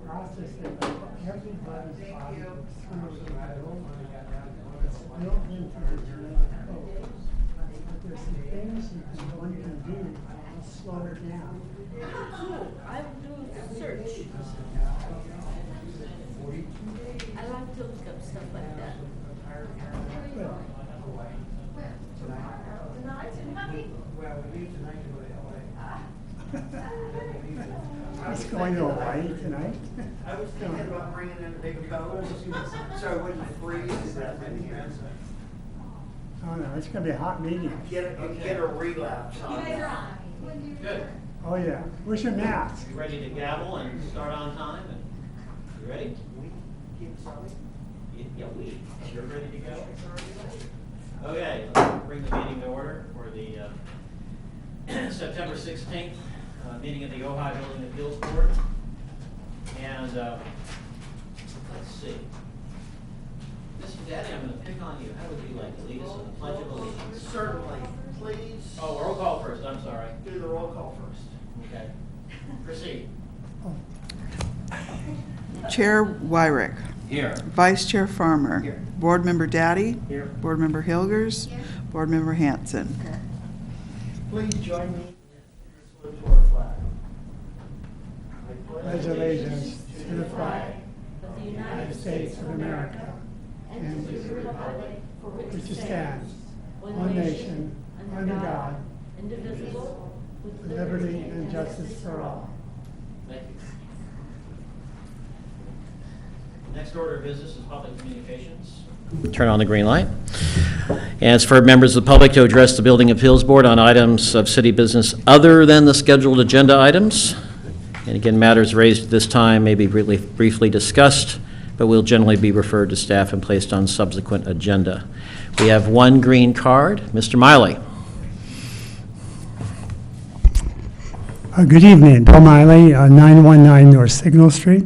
process that everybody's body goes through the bill. It's built into the genetic code. But there's some things one can do to slow it down. Cool. I do search. I like to look up stuff like that. Good. He's going to Hawaii tonight. I was thinking about bringing in big coats, so I wouldn't freeze that many years. Oh no, it's going to be a hot meeting. Get a relapse on it. Good. Oh yeah. Where's your mask? You ready to gavel and start on time? And you ready? Yeah, we. You're ready to go? Okay, let's bring the meeting to order for the September 16th meeting of the Ojai Building Appeals Board. And let's see. Mr. Daddy, I'm going to pick on you. How would you like to lead us in the Pledge of Allegiance? Certainly, please. Oh, roll call first. I'm sorry. Do the roll call first. Okay. Proceed. Chair Wyrick. Here. Vice Chair Farmer. Here. Board Member Daddy. Here. Board Member Hilgers. Board Member Hanson. Please join me in the salute to our flag. Pledge allegiance to the flag of the United States of America and to the republic for which it stands, one nation, under God, indivisible, with liberty and justice for all. Thank you. Next order of business is public communications. Turn on the green light. And it's for members of the public to address the Building Appeals Board on items of city business other than the scheduled agenda items. And again, matters raised at this time may be briefly discussed, but will generally be referred to staff and placed on subsequent agenda. We have one green card. Mr. Miley. Good evening, Bill Miley, 919 North Signal Street.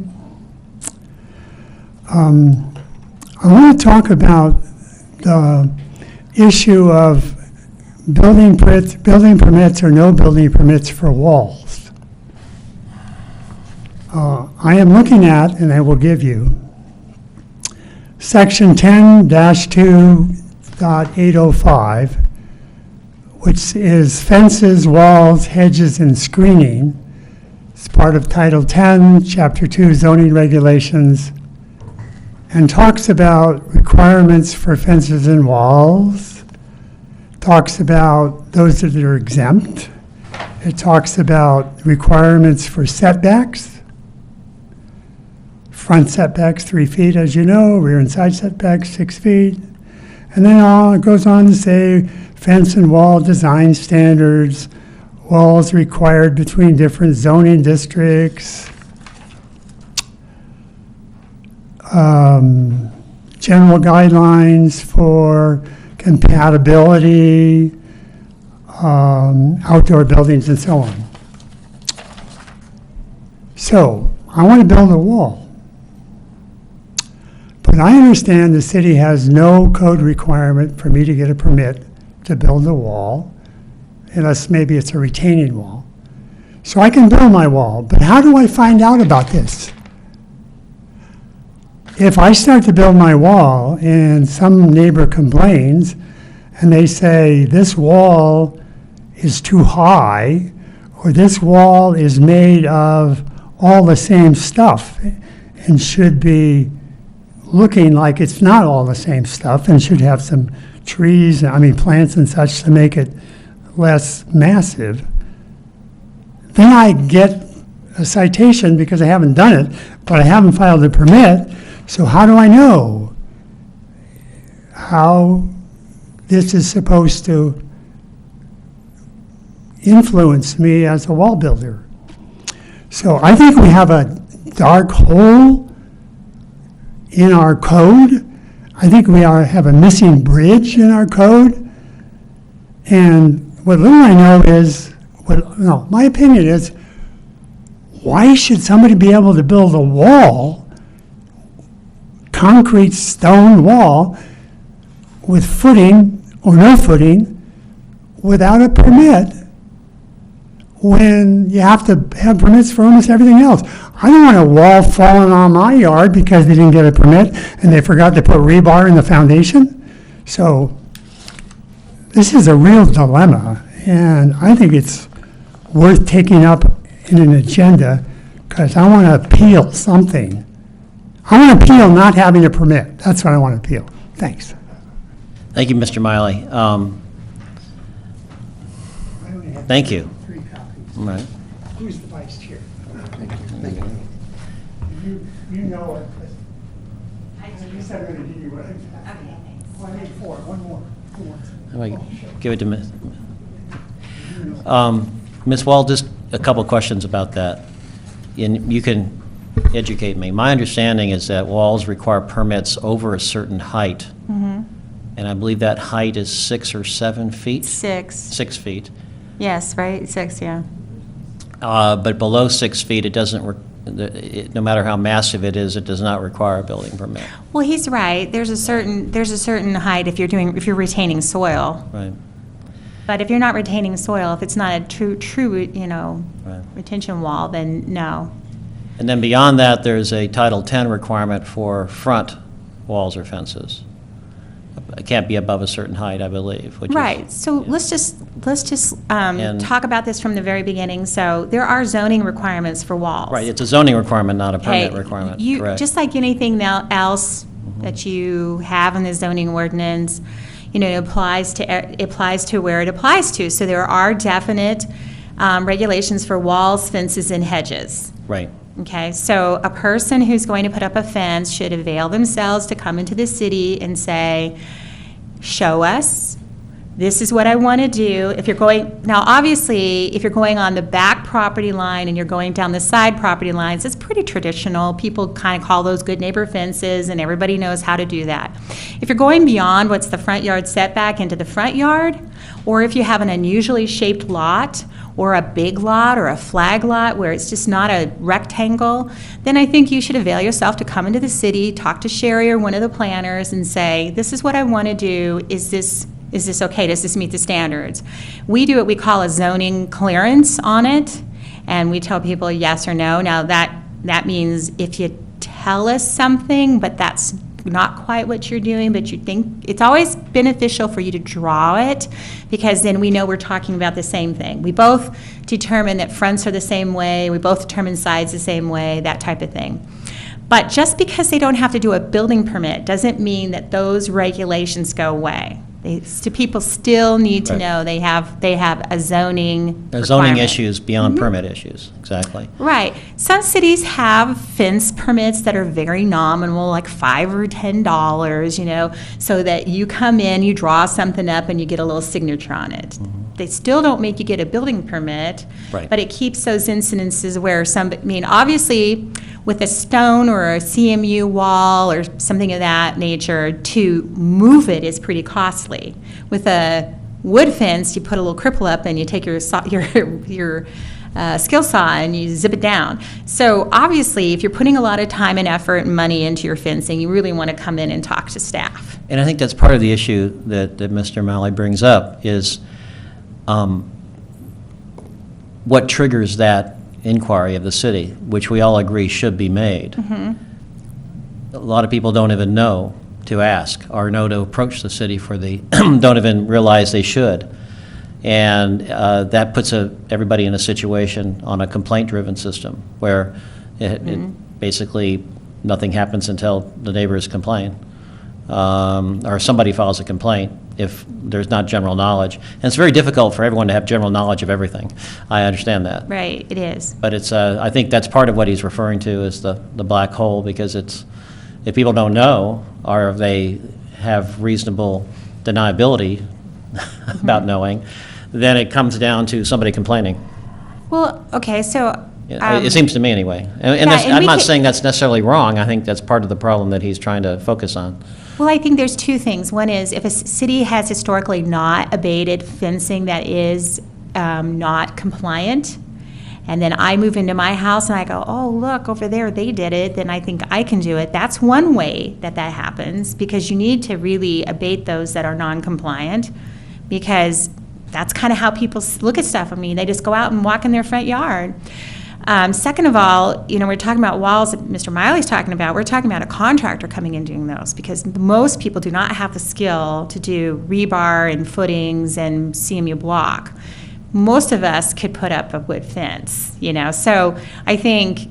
I want to talk about the issue of building permits or no building permits for walls. I am looking at, and I will give you, Section 10-2.805, which is fences, walls, hedges, and screening. It's part of Title 10, Chapter 2, zoning regulations, and talks about requirements for fences and walls, talks about those that are exempt. It talks about requirements for setbacks, front setbacks 3 feet, as you know, rear and side setbacks 6 feet. And then it goes on to say fence and wall design standards, walls required between different zoning districts, general guidelines for compatibility, outdoor buildings, and so on. So, I want to build a wall. But I understand the city has no code requirement for me to get a permit to build a wall, unless maybe it's a retaining wall. So I can build my wall, but how do I find out about this? If I start to build my wall and some neighbor complains and they say this wall is too high or this wall is made of all the same stuff and should be looking like it's not all the same stuff and should have some plants and such to make it less massive, then I get a citation because I haven't done it, but I haven't filed a permit. So how do I know how this is supposed to influence me as a wall builder? So I think we have a dark hole in our code. I think we have a missing bridge in our code. And what little I know is, my opinion is, why should somebody be able to build a wall, concrete stone wall, with footing or no footing, without a permit, when you have to have permits for almost everything else? I don't want a wall falling on my yard because they didn't get a permit and they forgot to put rebar in the foundation. So this is a real dilemma, and I think it's worth taking up in an agenda because I want to appeal something. I want to appeal not having a permit. That's what I want to appeal. Thanks. Thank you, Mr. Miley. Thank you. 3 copies. All right. Who's the vice chair? Thank you. You know it. You said I'm going to give you what I have. Okay, thanks. Well, I need 4. One more. Who wants it? How do I give it to Ms. Wall, just a couple of questions about that. And you can educate me. My understanding is that walls require permits over a certain height. And I believe that height is 6 or 7 feet? 6. 6 feet. Yes, right? 6, yeah. But below 6 feet, it doesn't, no matter how massive it is, it does not require a building permit. Well, he's right. There's a certain height if you're retaining soil. Right. But if you're not retaining soil, if it's not a true, Right. retention wall, then no. And then beyond that, there's a Title X requirement for front walls or fences. It can't be above a certain height, I believe. Which is- Right. So yeah. let's just And- talk about this from the very beginning. So there are zoning requirements for walls. Right, it's a zoning requirement, not a permit Okay, requirement, you, correct? just like anything else that you have in the zoning ordinance, it applies to where it applies to. So there are definite regulations for walls, fences, and hedges. Right, Okay, so a person who's going to put up a fence should avail themselves to come into the city and say, show us, this is what I want to do. If you're going, now obviously, if you're going on the back property line and you're going down the side property lines, it's pretty traditional. People kind of call those good neighbor fences, and everybody knows how to do that. If you're going beyond what's the front yard setback into the front yard, or if you have an unusually shaped lot, or a big lot, or a flag lot where it's just not a rectangle, then I think you should avail yourself to come into the city, talk to Sherry or one of the planners and say, this is what I want to do, is this okay, does this meet the standards? We do what we call a zoning clearance on it, and we tell people yes or no. Now that means if you tell us something, but that's not quite what you're doing, but you think, it's always beneficial for you to draw it, because then we know we're talking about the same thing. We both determine that fronts are the same way, we both determine sides the same way, that type of thing. But just because they don't have to do a building permit doesn't mean that those regulations go away. People still need to Right. know they have a zoning there's zoning requirement. issues beyond permit issues, exactly. Right. Some cities have fence permits that are very nominal, like $5 or $10, so that you come in, you draw something up, and you get a little signature on it. They still don't make you get a building permit, Right. but it keeps those incidences where obviously, with a stone or a CMU wall or something of that nature, to move it is pretty costly. With a wood fence, you put a little cripple up and you take your skill saw and you zip it down. So obviously, if you're putting a lot of time and effort and money into your fencing, you really want to come in and talk to staff. And I think that's part of the issue that Mr. Malley brings up is what triggers that inquiry of the city, which we all agree should be made. A lot of people don't even know to ask or know to approach the city don't even realize they should. And that puts everybody in a situation on a complaint-driven system where it basically nothing happens until the neighbors complain or somebody files a complaint if there's not general knowledge. And it's very difficult for everyone to have general knowledge of everything. I understand that. Right, it is. But it's, I think that's part of what he's referring to is the black hole, because it's, if people don't know, or if they have reasonable deniability about knowing, then it comes down to somebody complaining. Well, okay, so. It seems to me anyway. And yeah, that's, and I'm we not could- saying that's necessarily wrong. I think that's part of the problem that he's trying to focus on. Well, I think there's two things. One is if a city has historically not abated fencing that is not compliant, and then I move into my house and I go, oh, look, over there, they did it, then I think I can do it. That's one way that happens, because you need to really abate those that are non-compliant, because that's kind of how people look at stuff. I mean, they just go out and walk in their front yard. Second of all, we're talking about walls that Mr. Miley's talking about. We're talking about a contractor coming in doing those, because most people do not have the skill to do rebar and footings and CMU block. Most of us could put up a wood fence, So I think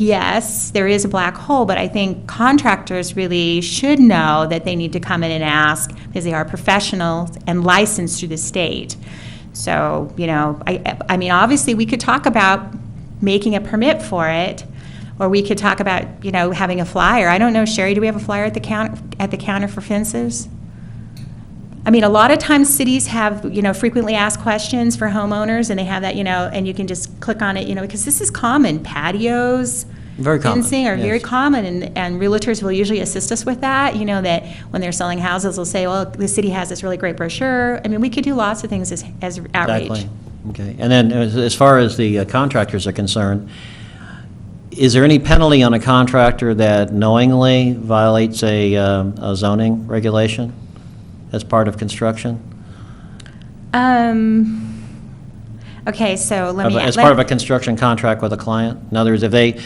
yes, there is a black hole, but I think contractors really should know that they need to come in and ask, because they are professionals and licensed through the state. So, I mean, obviously, we could talk about making a permit for it, or we could talk about, having a flyer. I don't know, Sherry, do we have a flyer at the counter for fences? I mean, a lot of times cities have, frequently asked questions for homeowners, and they have that, and you can just click on it, because this is common. Patios, Very common, fencing are very yes. common, and realtors will usually assist us with that, that when they're selling houses, they'll say, well, the city has this really great brochure. I mean, we could do lots of things as outreach. Exactly. Okay. And then as far as the contractors are concerned, is there any penalty on a contractor that knowingly violates a zoning regulation as part of construction? Okay, so let me. As part of a construction contract with a client? In other words, if they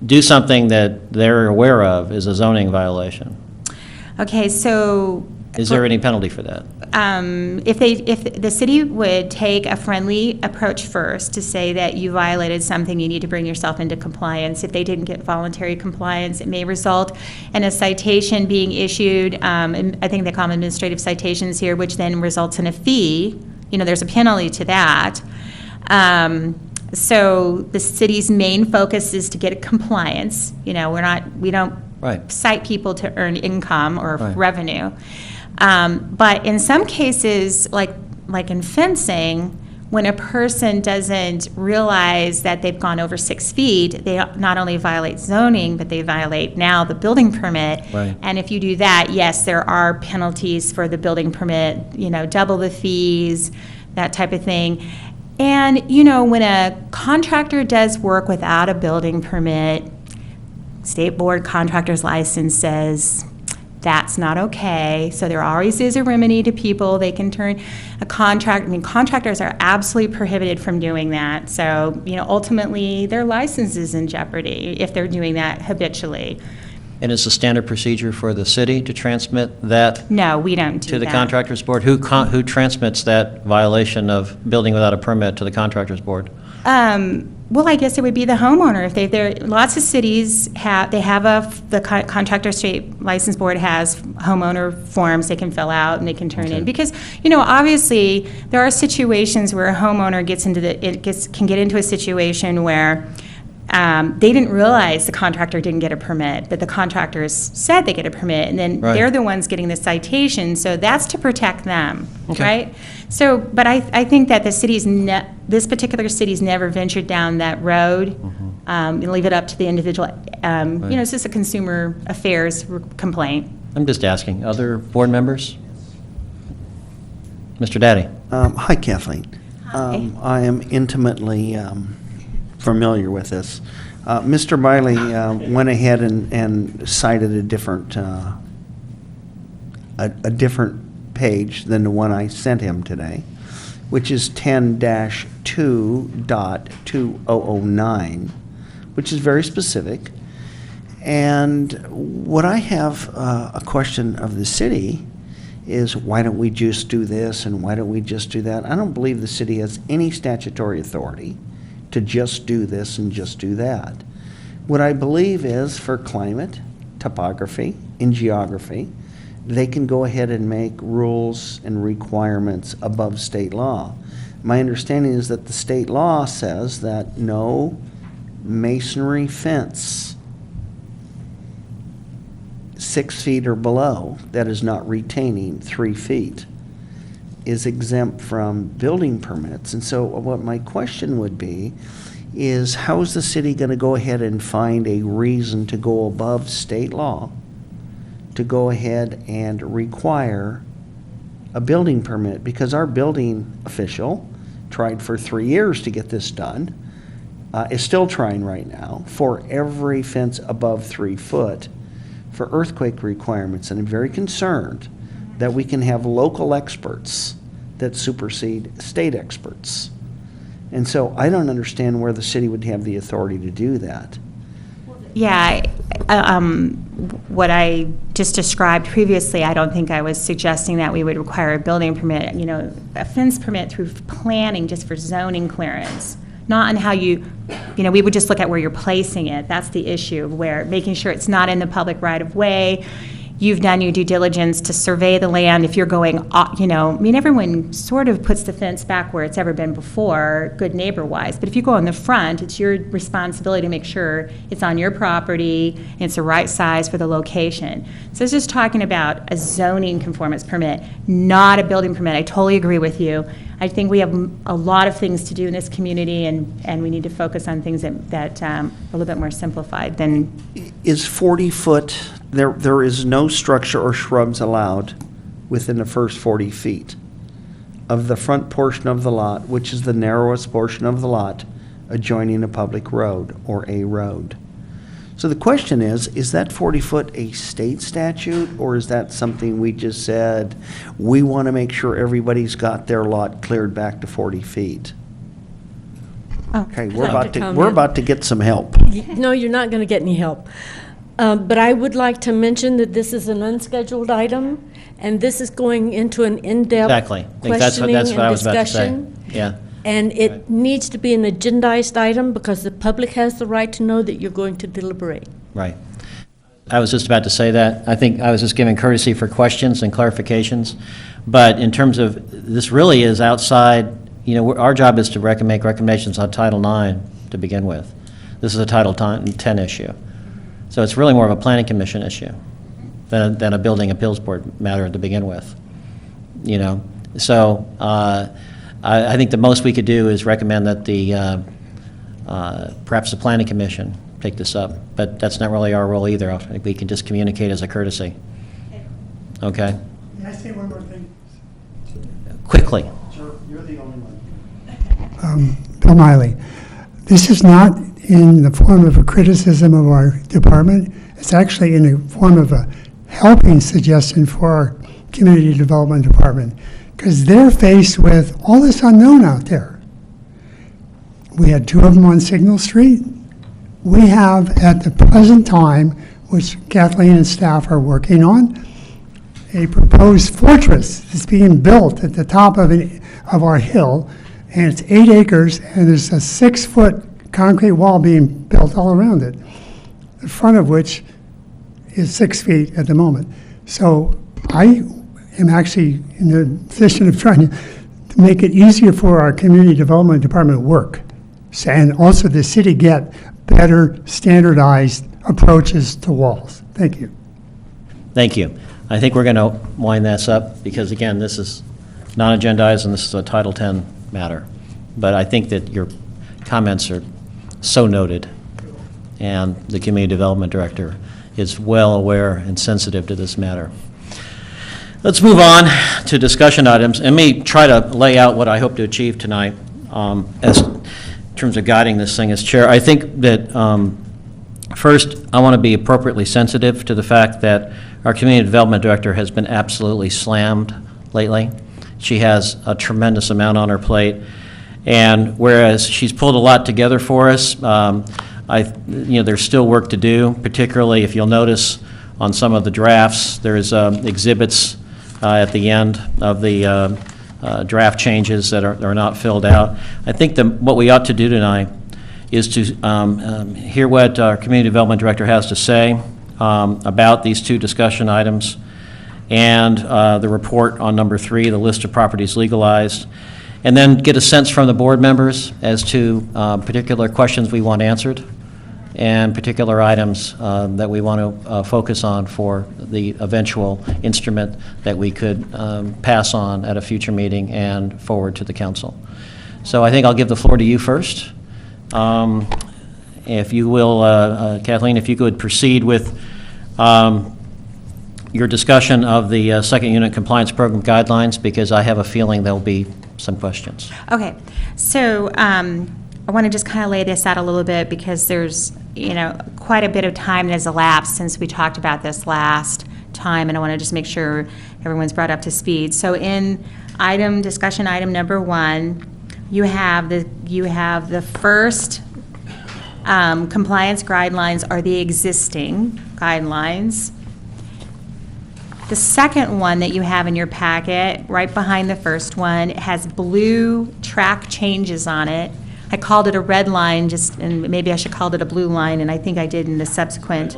do something that they're aware of is a zoning violation, Okay, so. is there any penalty for that? If the city would take a friendly approach first to say that you violated something, you need to bring yourself into compliance. If they didn't get voluntary compliance, it may result in a citation being issued. And I think they call them administrative citations here, which then results in a fee. There's a penalty to that. So the city's main focus is to get a compliance. We don't Right. cite people to earn income or Right. revenue. But in some cases, like in fencing, when a person doesn't realize that they've gone over 6 feet, they not only violate zoning, but they violate now the building permit. Right. And if you do that, yes, there are penalties for the building permit, double the fees, that type of thing. And, when a contractor does work without a building permit, State Board Contractor's License says that's not okay. So there always is a remedy to people. They can turn a contract. I mean, contractors are absolutely prohibited from doing that. So, ultimately, their license is in jeopardy if they're doing that habitually. And is the standard procedure for the city to transmit that No, we don't do to the that. contractors board? Who transmits that violation of building without a permit to the contractors board? Well, I guess it would be the homeowner. If lots of cities have the contractor state license board has homeowner forms they can fill out and they can turn in, because obviously there are situations where a homeowner can get into a situation where they didn't realize the contractor didn't get a permit, but the contractors said they get a permit, and then Right. they're the ones getting the citation, so that's to protect them, Okay. right? So, but I think that this particular city's never ventured down that road, and leave it up to the individual, it's just a consumer affairs complaint. I'm just asking. Other board members? Mr. Daddy? Hi, Kathleen. Hi. I am intimately familiar with this. Mr. Miley went ahead and cited a different page than the one I sent him today, which is 10-2.2009, which is very specific. And what I have a question of the city is, why don't we just do this and why don't we just do that? I don't believe the city has any statutory authority to just do this and just do that. What I believe is, for climate, topography, and geography, they can go ahead and make rules and requirements above state law. My understanding is that the state law says that no masonry fence 6 feet or below that is not retaining 3 feet is exempt from building permits. And so what my question would be is, how is the city going to go ahead and find a reason to go above state law to go ahead and require a building permit? Because our building official tried for 3 years to get this done, is still trying right now, for every fence above 3 foot for earthquake requirements. And I'm very concerned that we can have local experts that supersede state experts. And so I don't understand where the city would have the authority to do that. Yeah, what I just described previously, I don't think I was suggesting that we would require a building permit, a fence permit through planning just for zoning clearance, not on how we would just look at where you're placing it. That's the issue, where making sure it's not in the public right-of-way. You've done your due diligence to survey the land. If you're going, everyone sort of puts the fence back where it's ever been before, good neighbor-wise. But if you go in the front, it's your responsibility to make sure it's on your property and it's the right size for the location. So it's just talking about a zoning conformance permit, not a building permit. I totally agree with you. I think we have a lot of things to do in this community, and we need to focus on things that are a little bit more simplified than. Is 40 foot, there is no structure or shrubs allowed within the first 40 feet of the front portion of the lot, which is the narrowest portion of the lot adjoining a public road or a road. So the question is that 40 foot a state statute, or is that something we just said, we want to make sure everybody's got their lot cleared back to 40 feet? Okay, we're about to get some help. No, you're not going to get any help. But I would like to mention that this is an unscheduled item, and this is going into an in-depth Exactly. I think that's what questioning I and was about to say. discussion. Yeah. And it needs to be an agendized item because the public has the right to know that you're going to deliberate. Right. I was just about to say that. I think I was just giving courtesy for questions and clarifications. But in terms of, this really is outside, our job is to make recommendations on Title IX to begin with. This is a Title 10 issue. So it's really more of a planning commission issue than a building appeals board matter to begin with. So I think the most we could do is recommend that perhaps the planning commission take this up, but that's not really our role either. I think we can just communicate as a courtesy. Okay? May I say one more thing? Quickly. Sure, you're the only one. Bill Miley, this is not in the form of a criticism of our department. It's actually in the form of a helping suggestion for our community development department, because they're faced with all this unknown out there. We had 2 of them on Signal Street. We have, at the present time, which Kathleen and staff are working on, a proposed fortress that's being built at the top of our hill, and it's 8 acres, and there's a 6-foot concrete wall being built all around it, the front of which is 6 feet at the moment. So I am actually in the position of trying to make it easier for our community development department to work, and also the city get better standardized approaches to walls. Thank you. Thank you. I think we're going to wind this up because, again, this is non-agendized and this is a Title 10 matter. But I think that your comments are so noted, and the Community Development Director is well aware and sensitive to this matter. Let's move on to discussion items. Let me try to lay out what I hope to achieve tonight as in terms of guiding this thing as chair. I think that first, I want to be appropriately sensitive to the fact that our Community Development Director has been absolutely slammed lately. She has a tremendous amount on her plate, and whereas she's pulled a lot together for us, there's still work to do, particularly if you'll notice on some of the drafts, there's exhibits at the end of the draft changes that are not filled out. I think what we ought to do tonight is to hear what our Community Development Director has to say about these 2 discussion items and the report on number 3, the list of properties legalized, and then get a sense from the board members as to particular questions we want answered and particular items that we want to focus on for the eventual instrument that we could pass on at a future meeting and forward to the council. So I think I'll give the floor to you first. If you will, Kathleen, if you could proceed with your discussion of the second unit compliance program guidelines, because I have a feeling there'll be some questions. Okay, so I want to just kind of lay this out a little bit because there's, quite a bit of time that has elapsed since we talked about this last time, and I want to just make sure everyone's brought up to speed. So in discussion item number 1, you have the first compliance guidelines are the existing guidelines. The second one that you have in your packet, right behind the first one, has blue track changes on it. I called it a red line, and maybe I should call it a blue line, and I think I did in the subsequent.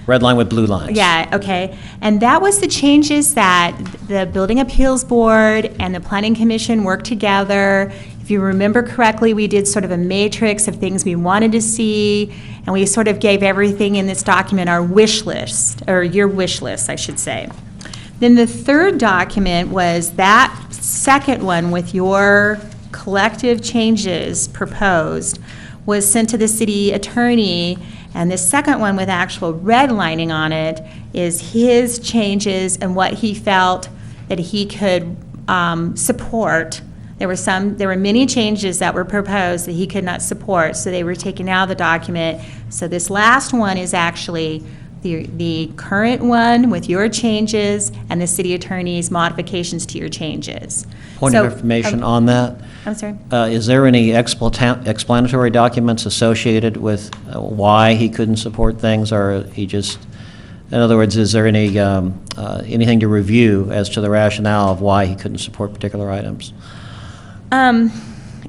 Red line with blue lines. Yeah, okay. And that was the changes that the Building Appeals Board and the Planning Commission worked together. If you remember correctly, we did sort of a matrix of things we wanted to see, and we sort of gave everything in this document our wish list, or your wish list, I should say. Then the third document was that second one with your collective changes proposed was sent to the city attorney, and the second one with actual redlining on it is his changes and what he felt that he could support. There were many changes that were proposed that he could not support, so they were taken out of the document. So this last one is actually the current one with your changes and the city attorney's modifications to your changes. Point of information on that. I'm sorry? Is there any explanatory documents associated with why he couldn't support things, or he just, in other words, is there any anything to review as to the rationale of why he couldn't support particular items?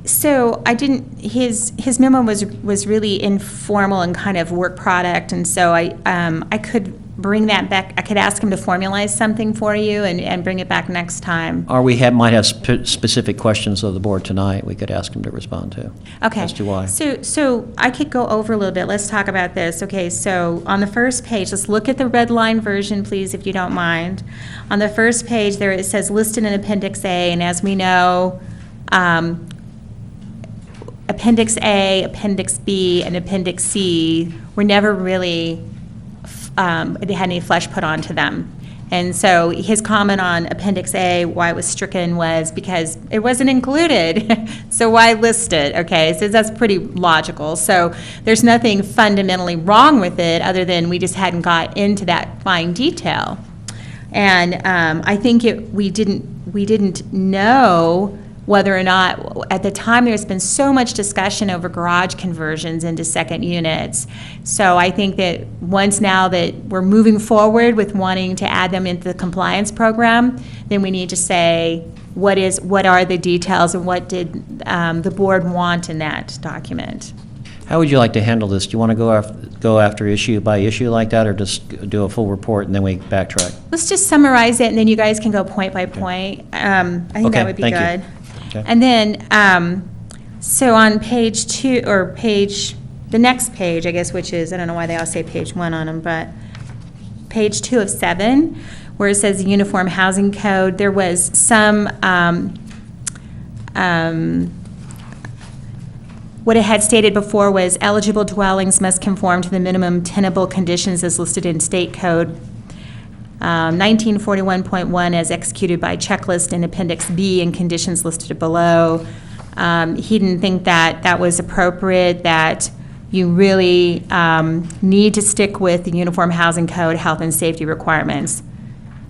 So I didn't, his memo was really informal and kind of work product, and so I could bring that back. I could ask him to formalize something for you and bring it back next time. Or we might have specific questions of the board tonight we could ask him to respond to. Okay. As to why. So I could go over a little bit. Let's talk about this. Okay, so on the first page, let's look at the red line version, please, if you don't mind. On the first page there, it says listed in Appendix A, and as we know, Appendix A, Appendix B, and Appendix C were never really, they had any flesh put onto them. And so his comment on Appendix A, why it was stricken, was because it wasn't included, so why list it? Okay, so that's pretty logical. So there's nothing fundamentally wrong with it, other than we just hadn't got into that fine detail. And I think we didn't know whether or not, at the time, there's been so much discussion over garage conversions into second units. So I think that once now that we're moving forward with wanting to add them into the compliance program, then we need to say, what are the details and what did the board want in that document? How would you like to handle this? Do you want to go after issue by issue like that, or just do a full report and then we backtrack? Let's just summarize it, and then you guys can go point by point. I think that would be thank you. good. Okay. And then, so on page 2, or the next page, I guess, which is, I don't know why they all say page 1 on them, but page 2 of 7, where it says the Uniform Housing Code, there was some, what it had stated before was eligible dwellings must conform to the minimum tenable conditions as listed in state code 1941.1 as executed by checklist in Appendix B and conditions listed below. He didn't think that was appropriate, that you really need to stick with the Uniform Housing Code health and safety requirements.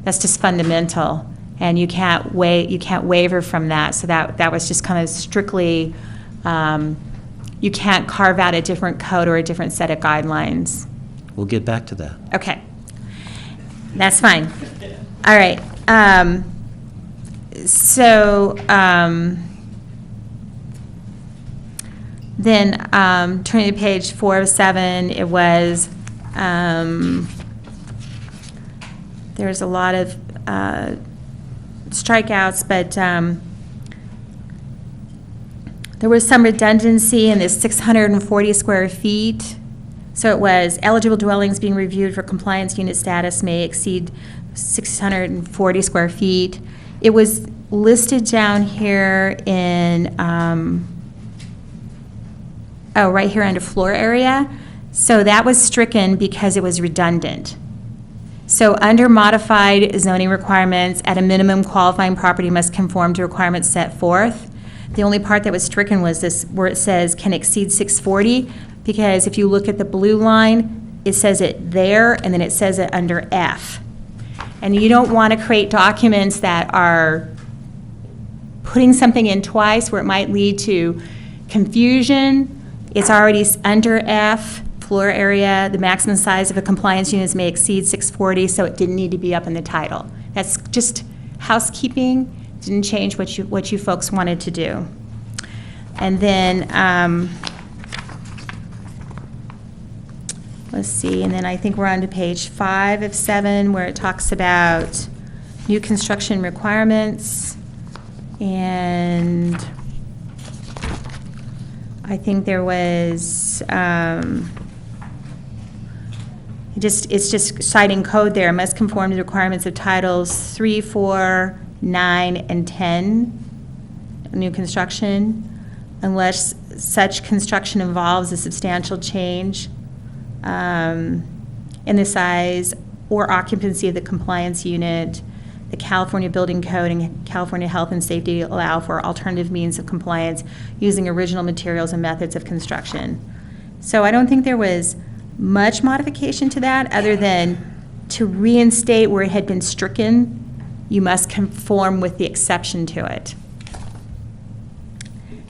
That's just fundamental, and you can't waver from that. So that was just kind of strictly, you can't carve out a different code or a different set of guidelines. We'll get back to that. Okay. That's fine. All right. Then turning to page 4 of 7, it was, there's a lot of strikeouts, but there was some redundancy in this 640 square feet. So it was eligible dwellings being reviewed for compliance unit status may exceed 640 square feet. It was listed down here in, right here under floor area. So that was stricken because it was redundant. So under modified zoning requirements, at a minimum, qualifying property must conform to requirements set forth. The only part that was stricken was this, where it says can exceed 640, because if you look at the blue line, it says it there, and then it says it under F. And you don't want to create documents that are putting something in twice where it might lead to confusion. It's already under F, floor area, the maximum size of a compliance unit may exceed 640, so it didn't need to be up in the title. That's just housekeeping, didn't change what you folks wanted to do. And then, let's see, and then I think we're on to page 5 of 7, where it talks about new construction requirements. And I think there was, it's just citing code there, must conform to the requirements of titles 3, 4, 9, and 10, new construction, unless such construction involves a substantial change in the size or occupancy of the compliance unit. The California Building Code and California Health and Safety allow for alternative means of compliance using original materials and methods of construction. So I don't think there was much modification to that, other than to reinstate where it had been stricken, you must conform with the exception to it.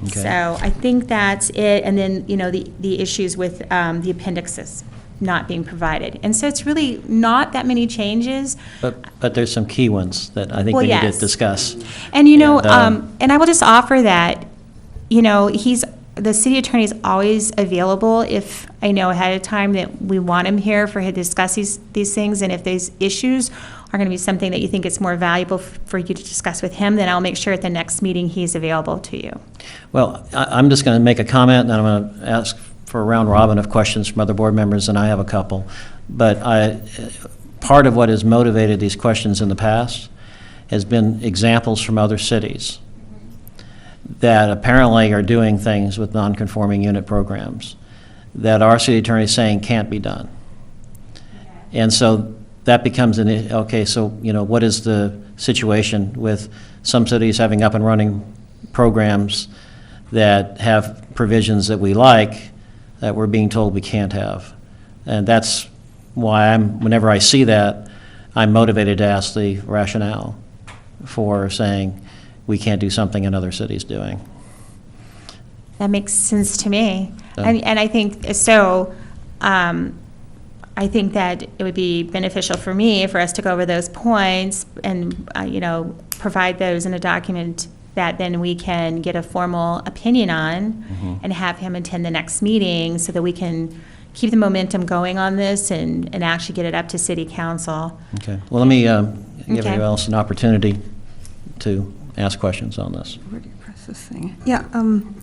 Okay. So I think that's it, and then, the issues with the appendixes not being provided. And so it's really not that many changes. But there's some key ones that I think Well, we need to yes. discuss. And, And, and I will just offer that, the city attorney is always available if I know ahead of time that we want him here for him to discuss these things. And if these issues are going to be something that you think it's more valuable for you to discuss with him, then I'll make sure at the next meeting he's available to you. Well, I'm just going to make a comment, and I'm going to ask for a round robin of questions from other board members, and I have a couple. But part of what has motivated these questions in the past has been examples from other cities that apparently are doing things with non-conforming unit programs that our city attorney is saying can't be done. And so that becomes what is the situation with some cities having up and running programs that have provisions that we like that we're being told we can't have? And that's why whenever I see that, I'm motivated to ask the rationale for saying we can't do something another city's doing. That makes sense to me. Yeah. And I think, so, I think that it would be beneficial for me for us to go over those points and, provide those in a document that then we can get a formal opinion on and have him attend the next meeting so that we can keep the momentum going on this and actually get it up to city council. Okay. Well, let me give Okay. you else an opportunity to ask questions on this. Where do you press this thing? Yeah, I'm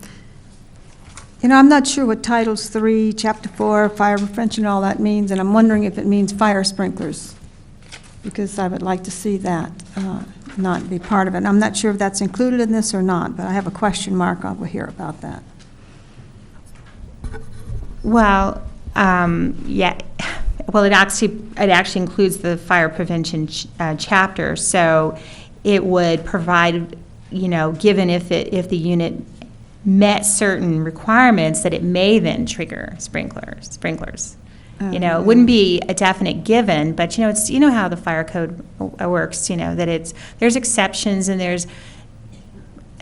not sure what Titles 3, Chapter 4, fire prevention, all that means, and I'm wondering if it means fire sprinklers, because I would like to see that not be part of it. I'm not sure if that's included in this or not, but I have a question mark over here about that. Well, yeah, well, it actually includes the fire prevention chapter, so it would provide, given if the unit met certain requirements, that it may then trigger sprinklers. It wouldn't be a definite given, but it's how the fire code works. That there's exceptions, and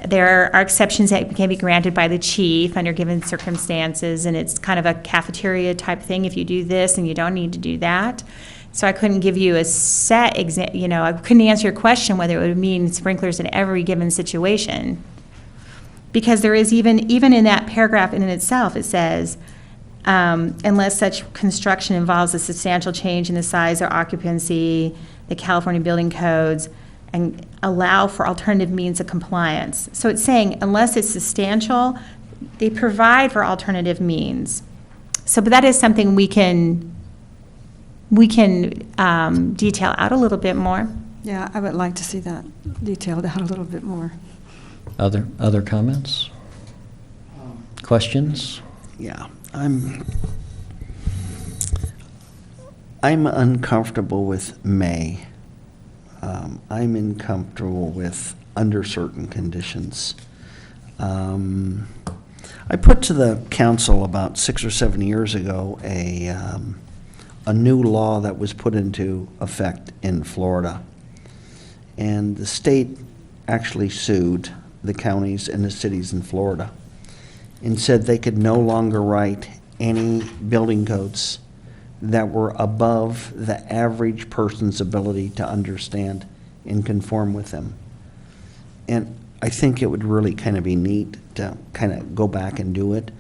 there are exceptions that can be granted by the chief under given circumstances, and it's kind of a cafeteria type thing. If you do this, and you don't need to do that. So I couldn't give you a set I couldn't answer your question whether it would mean sprinklers in every given situation. Because there is even in that paragraph in itself, it says, unless such construction involves a substantial change in the size or occupancy, the California building codes, and allow for alternative means of compliance. So it's saying, unless it's substantial, they provide for alternative means. So, but that is something we can detail out a little bit more. Yeah, I would like to see that detailed out a little bit more. Other comments? Questions? Yeah, I'm uncomfortable with may. I'm uncomfortable with under certain conditions. I put to the council about 6 or 7 years ago a new law that was put into effect in Florida. And the state actually sued the counties and the cities in Florida and said they could no longer write any building codes that were above the average person's ability to understand and conform with them. And I think it would really kind of be neat to kind of go back and do it.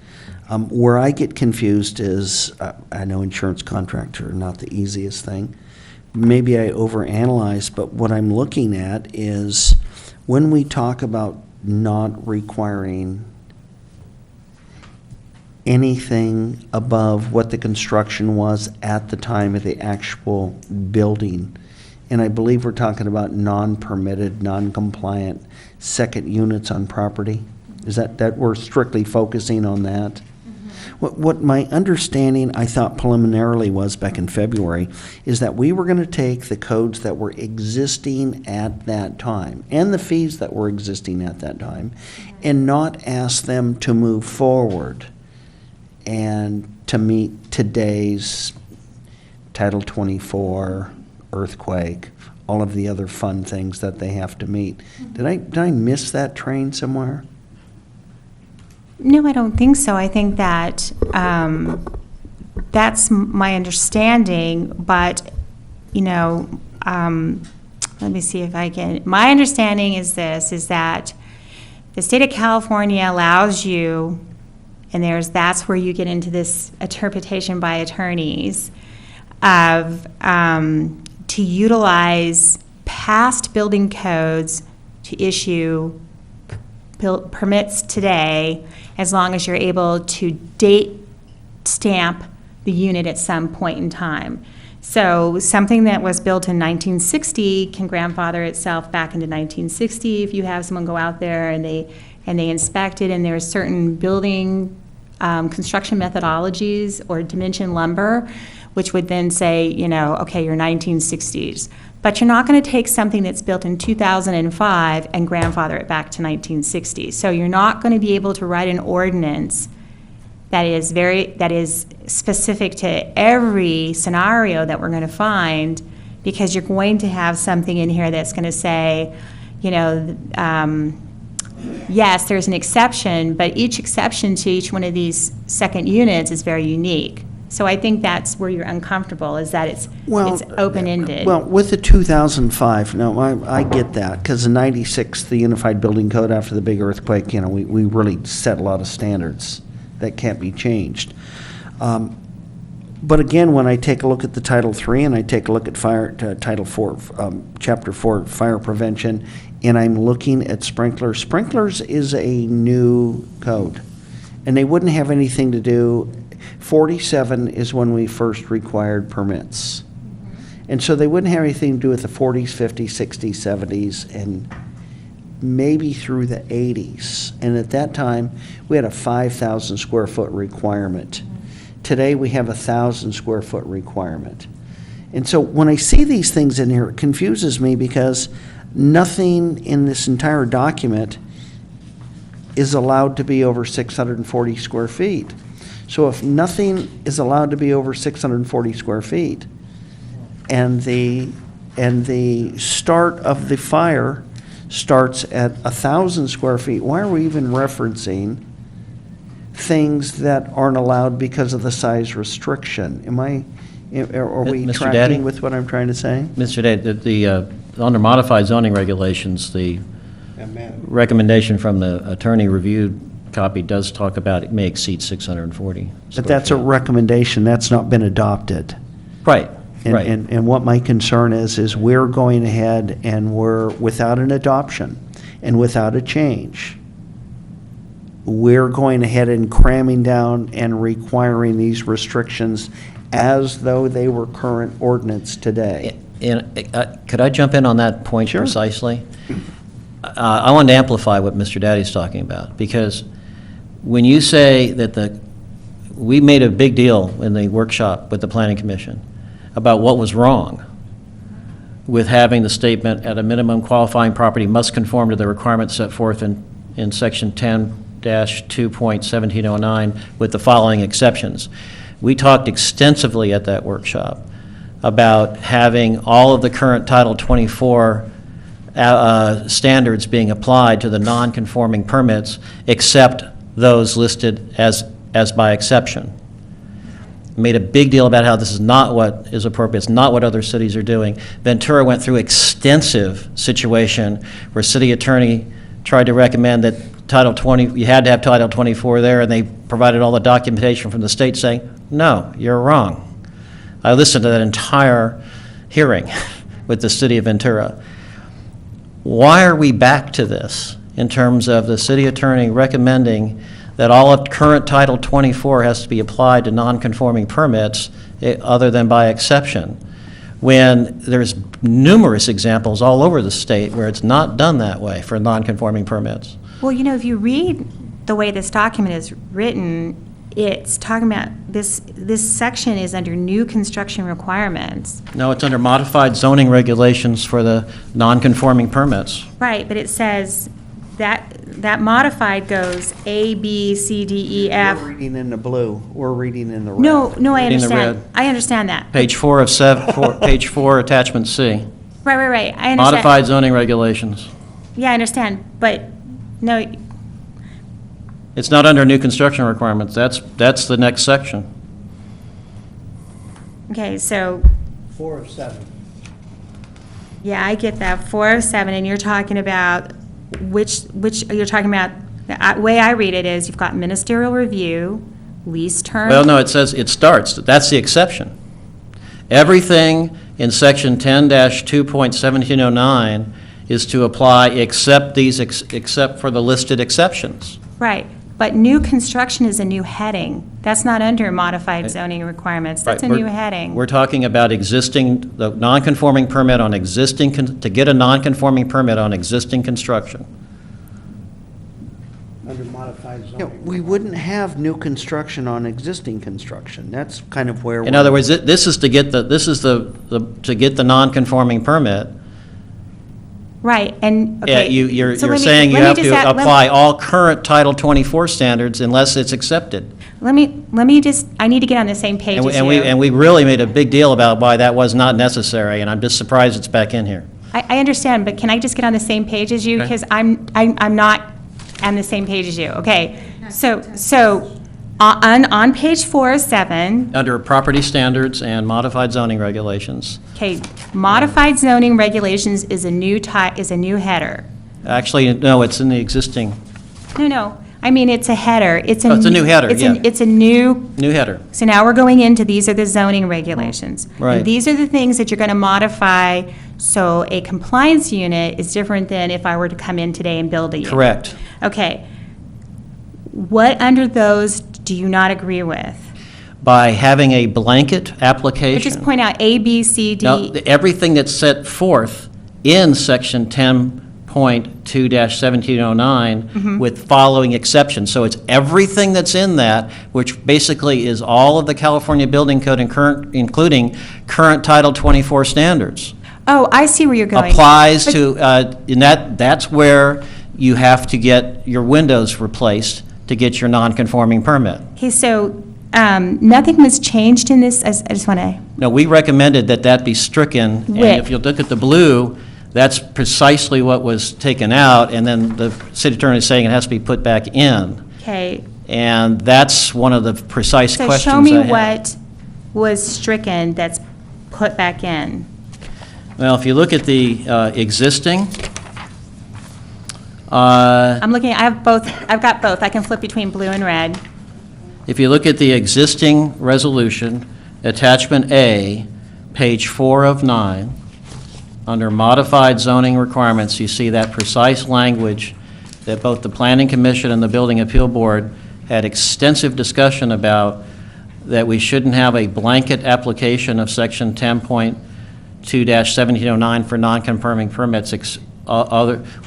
Where I get confused is, I know insurance contracts are not the easiest thing. Maybe I overanalyze, but what I'm looking at is when we talk about not requiring anything above what the construction was at the time of the actual building. And I believe we're talking about non-permitted, non-compliant second units on property. Is that we're strictly focusing on that? What my understanding, I thought preliminarily was back in February, is that we were going to take the codes that were existing at that time and the fees that were existing at that time and not ask them to move forward and to meet today's Title 24, earthquake, all of the other fun things that they have to meet. Did I miss that train somewhere? No, I don't think so. I think that that's my understanding, but, you know, let me see if I can. My understanding is this, is that the state of California allows you, and that's where you get into this interpretation by attorneys, of to utilize past building codes to issue permits today, as long as you're able to date stamp the unit at some point in time. So something that was built in 1960 can grandfather itself back into 1960 if you have someone go out there and they inspect it, and there are certain building construction methodologies or dimension lumber, which would then say, you know, okay, you're 1960s. But you're not going to take something that's built in 2005 and grandfather it back to 1960. So you're not going to be able to write an ordinance that is specific to every scenario that we're going to find, because you're going to have something in here that's going to say, you know, yes, there's an exception, but each exception to each one of these second units is very unique. So I think that's where you're uncomfortable, is that it's open-ended. Well, with the 2005, no, I get that, because in 96, the Unified Building Code, after the big earthquake, you know, we really set a lot of standards that can't be changed. But again, when I take a look at the Title III and I take a look at Title IV, Chapter 4, fire prevention, and I'm looking at sprinklers is a new code, and they wouldn't have anything to do. 47 is when we first required permits. And so they wouldn't have anything to do with the 40s, 50s, 60s, 70s, and maybe through the 80s. And at that time, we had a 5,000 square foot requirement. Today, we have a 1,000 square foot requirement. And so when I see these things in here, it confuses me, because nothing in this entire document is allowed to be over 640 square feet. So if nothing is allowed to be over 640 square feet, and the start of the fire starts at 1,000 square feet, why are we even referencing things that aren't allowed because of the size restriction? Are we Mr. tracking Daddy? with what I'm trying to say? Mr. Day, the under modified zoning regulations, the recommendation from the attorney reviewed copy does talk about it may exceed 640 But that's a feet. recommendation, that's not been adopted. Right, And, right. and what my concern is we're going ahead and we're, without an adoption and without a change, we're going ahead and cramming down and requiring these restrictions as though they were current ordinance today. And could I jump in on that point Sure. precisely? I wanted to amplify what Mr. Daddy's talking about, because when you say that we made a big deal in the workshop with the Planning Commission about what was wrong with having the statement, at a minimum, qualifying property must conform to the requirements set forth in Section 10-2.1709 with the following exceptions. We talked extensively at that workshop about having all of the current Title 24 standards being applied to the non-conforming permits except those listed as by exception. Made a big deal about how this is not what is appropriate, it's not what other cities are doing. Ventura went through extensive situation where city attorney tried to recommend that Title 20, you had to have Title 24 there, and they provided all the documentation from the state saying, no, you're wrong. I listened to that entire hearing with the city of Ventura. Why are we back to this in terms of the city attorney recommending that all of current Title 24 has to be applied to non-conforming permits other than by exception, when there's numerous examples all over the state where it's not done that way for non-conforming permits? Well, you know, if you read the way this document is written, it's talking about, this section is under new construction requirements. No, it's under modified zoning regulations for the non-conforming permits. Right, but it says that modified goes A, B, C, D, E, F. We're reading in the blue, we're reading in the red. No, I Reading the understand. red. I understand that. Page 4 of 7, page 4, attachment C. Right, I understand. Modified zoning regulations. Yeah, I understand, but no, It's not under new construction requirements. That's the next section. okay, so, 4 of 7. yeah, I get that, 407, and you're talking about, which you're talking about, the way I read it is, you've got ministerial review, lease term. Well, no, it says it starts. That's the exception. Everything in section 10-2.1709 is to apply except except for the listed exceptions. Right, but new construction is a new heading. That's not under modified zoning requirements. That's a Right, new heading. We're talking about the non-conforming permit on existing, to get a non-conforming permit on existing construction. Under modified zoning. We wouldn't have new construction on existing construction. That's kind of where. In other words, this is to get to get the non-conforming permit. Right, and, Yeah, okay. you're so let me- saying you let me have just to add- let- apply all current Title 24 standards unless it's accepted. Let me just, I need to get on the same page as you. And we really made a big deal about why that was not necessary, and I'm just surprised it's back in here. I understand, but can I just get on the same page as you? Okay. Because I'm not on the same page as you, okay? So, on page 407, Under property standards and modified zoning regulations. okay, modified zoning regulations is a new header. Actually, no, it's in the existing, No, I mean, it's a header. It's Oh, it's a new header, it's yeah. It's a new, new header. so now we're going into, these are the zoning regulations. Right. And these are the things that you're going to modify, so a compliance unit is different than if I were to come in today and build a unit. Correct. Okay. What under those do you not agree with? By having a blanket application. But just point out A, B, C, D. Now, everything that's set forth in section 10.2-1709 with following exceptions. So it's everything that's in that, which basically is all of the California Building Code and including current Title 24 standards. Oh, I see where you're going. Applies But- to, and that's where you have to get your windows replaced to get your non-conforming permit. Okay, so nothing was changed in this, I just want to, No, we recommended that be stricken, and Which? if you look at the blue, that's precisely what was taken out, and then the city attorney is saying it has to be put back in. okay. And that's one of the precise So questions show me I have. what was stricken that's put back in. Well, if you look at the existing, I'm looking, I've got both. I can flip between blue and red. if you look at the existing resolution, attachment A, page 4 of 9, under modified zoning requirements, you see that precise language that both the Planning Commission and the Building Appeal Board had extensive discussion about, that we shouldn't have a blanket application of section 10.2-1709 for non-confirming permits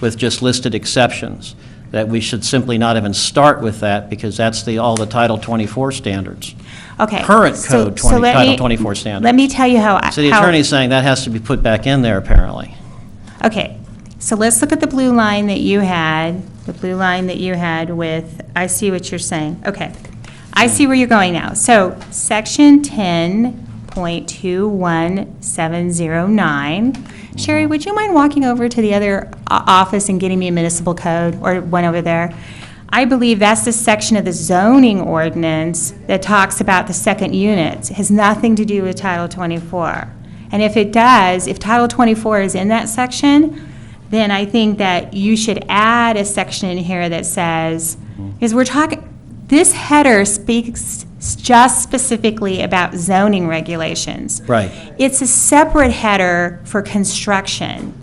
with just listed exceptions, that we should simply not even start with that because that's all the Title 24 standards. Okay. Current so- code, so let Title me- 24 standards. Let me tell you how. City attorney's saying that has to be put back in there, apparently. Okay, so let's look at the blue line that you had, with, I see what you're saying. Okay, I see where you're going now. So, section 10 2.21709. Sherry, would you mind walking over to the other office and getting me a municipal code, or one over there? I believe that's the section of the zoning ordinance that talks about the second units. It has nothing to do with Title 24. And if it does, if Title 24 is in that section, then I think that you should add a section in here that says, because we're talking, this header speaks just specifically about zoning regulations. Right. It's a separate header for construction.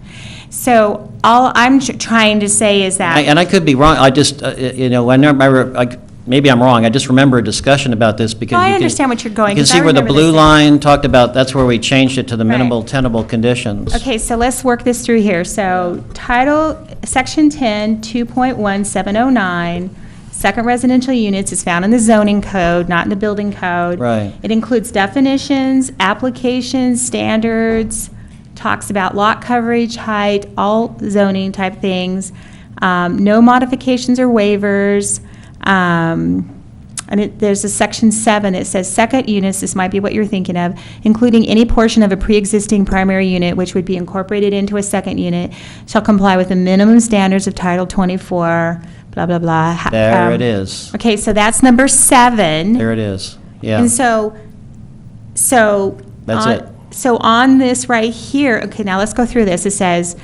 So all I'm trying to say is that. And I could be wrong, I just, you know, I remember, maybe I'm wrong, I just remember a discussion about this because. No, I you can- understand what you're going, You can 'cause see I where the remember blue this. line talked about, that's where we changed it to the Right. minimal tenable conditions. Okay, so let's work this through here. So Section 10, 2.1709, second residential units is found in the zoning code, not in the building code. Right. It includes definitions, applications, standards, talks about lot coverage, height, all zoning type things. No modifications or waivers. There's a section 7 that says second units, this might be what you're thinking of, including any portion of a pre-existing primary unit which would be incorporated into a second unit, shall comply with the minimum standards of Title 24, blah, blah, blah. There it is. Okay, so that's number 7. There it is, yeah. And so. That's on- it. So on this right here, okay, now let's go through this. It says,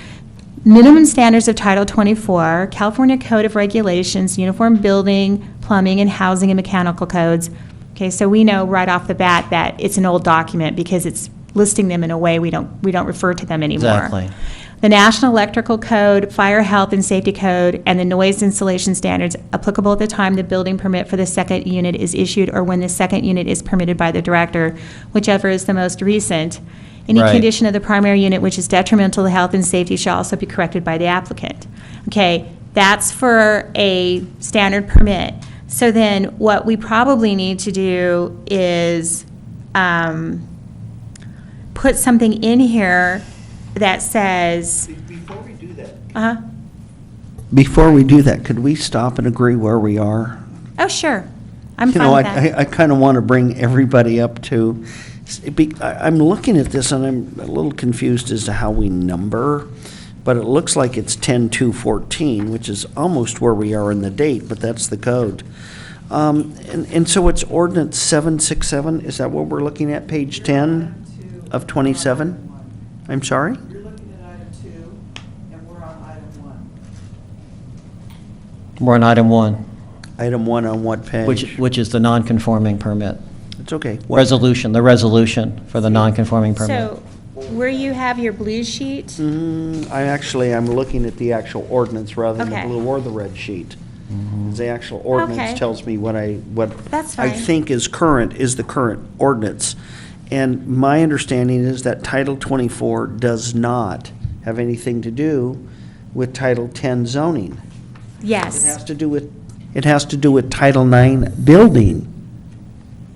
minimum standards of Title 24, California Code of Regulations, uniform building, plumbing, and housing and mechanical codes. Okay, so we know right off the bat that it's an old document because it's listing them in a way we don't refer to them anymore. Exactly. The National Electrical Code, Fire Health and Safety Code, and the noise installation standards applicable at the time the building permit for the second unit is issued or when the second unit is permitted by the director, whichever is the most recent. Any Right. condition of the primary unit which is detrimental to health and safety shall also be corrected by the applicant. Okay, that's for a standard permit. So then what we probably need to do is put something in here that says, Before we do that. uh-huh, Before we do that, could we stop and agree where we are? oh, sure, I'm You fine know, with that. I kind of want to bring everybody up to, I'm looking at this and I'm a little confused as to how we number, but it looks like it's 10-2-14, which is almost where we are in the date, but that's the code. And so it's ordinance 767, is that what we're looking at, page 10 of 27? I'm sorry? You're looking at item 2, and we're on item 1. We're on item 1, Item 1 on what page? which is the non-conforming permit. It's okay. The resolution for the non-conforming permit. So where you have your blue sheet, I'm looking at the actual ordinance rather than the Okay. blue or the red sheet. The actual ordinance Okay. tells me what That's I fine. think is the current ordinance. And my understanding is that Title 24 does not have anything to do with Title 10 zoning. It has yes. to do with Title 9 building.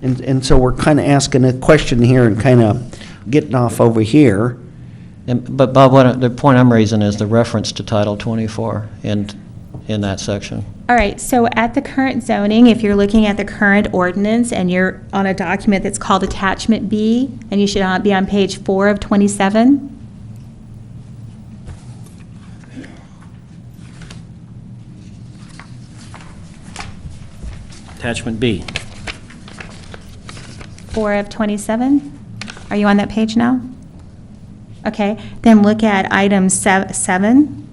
And so we're kind of asking a question here and kind of getting off over here. But Bob, the point I'm raising is the reference to Title 24 in that section. All right, so at the current zoning, if you're looking at the current ordinance and you're on a document that's called Attachment B, and you should be on page 4 of 27. Attachment B. 4 of 27? Are you on that page now? Okay, then look at item 7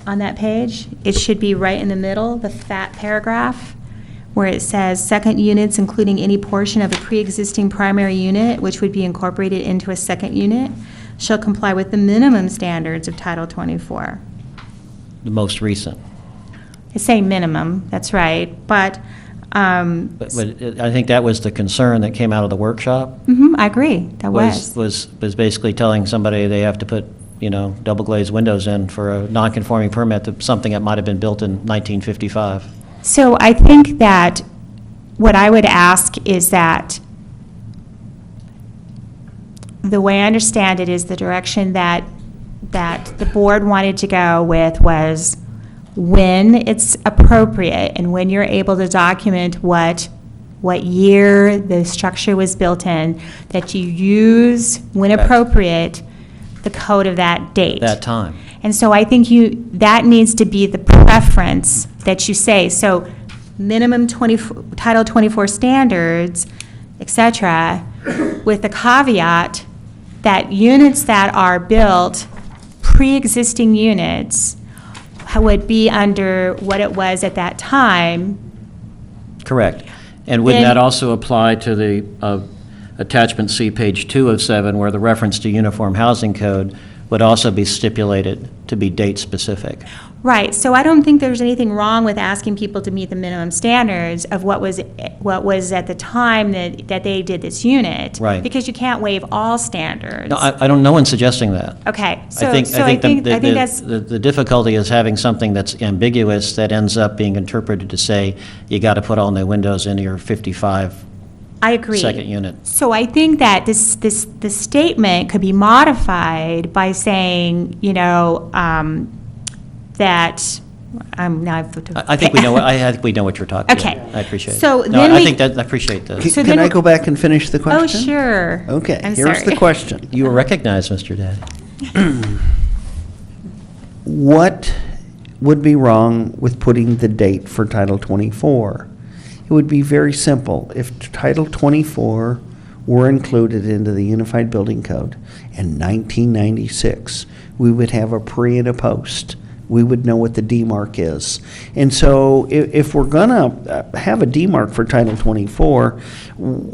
on that page. It should be right in the middle, the fat paragraph, where it says, second units including any portion of a pre-existing primary unit which would be incorporated into a second unit shall comply with the minimum standards of Title 24. The most recent. It's saying minimum, that's right, but, But I think that was the concern that came out of the workshop. I agree, that was. Was basically telling somebody they have to put, double glazed windows in for a non-conforming permit to something that might have been built in 1955. So I think that what I would ask is that the way I understand it is the direction that the board wanted to go with was when it's appropriate and when you're able to document what what year the structure was built in, that you use, when Correct. appropriate, the code of that date. That time. And so I think that needs to be the preference that you say. So minimum Title 24 standards, et cetera, with the caveat that units that are built, pre-existing units, would be under what it was at that time. Correct. And wouldn't Then- that also apply to the attachment C, page 2 of 7, where the reference to Uniform Housing Code would also be stipulated to be date-specific? Right, so I don't think there's anything wrong with asking people to meet the minimum standards of what was at the time that they did this unit. Right. Because you can't waive all standards. No, I don't, no one's suggesting that. Okay, I think that's, the difficulty is having something that's ambiguous that ends up being interpreted to say, you got to put all new windows in your 55 I agree. second unit. So I think that the statement could be modified by saying, that, now I've. I think we know, I think we know what you're talking about. Okay. I appreciate it. So No, then I we- think that, I appreciate that. So Can then- I go back and finish the question? Oh, sure. Okay, I'm here's the sorry. question. You were recognized, Mr. Daddy. What would be wrong with putting the date for Title 24? It would be very simple. If Title 24 were included into the Unified Building Code in 1996, we would have a pre and a post. We would know what the demarc is. And so if we're going to have a demarc for Title 24,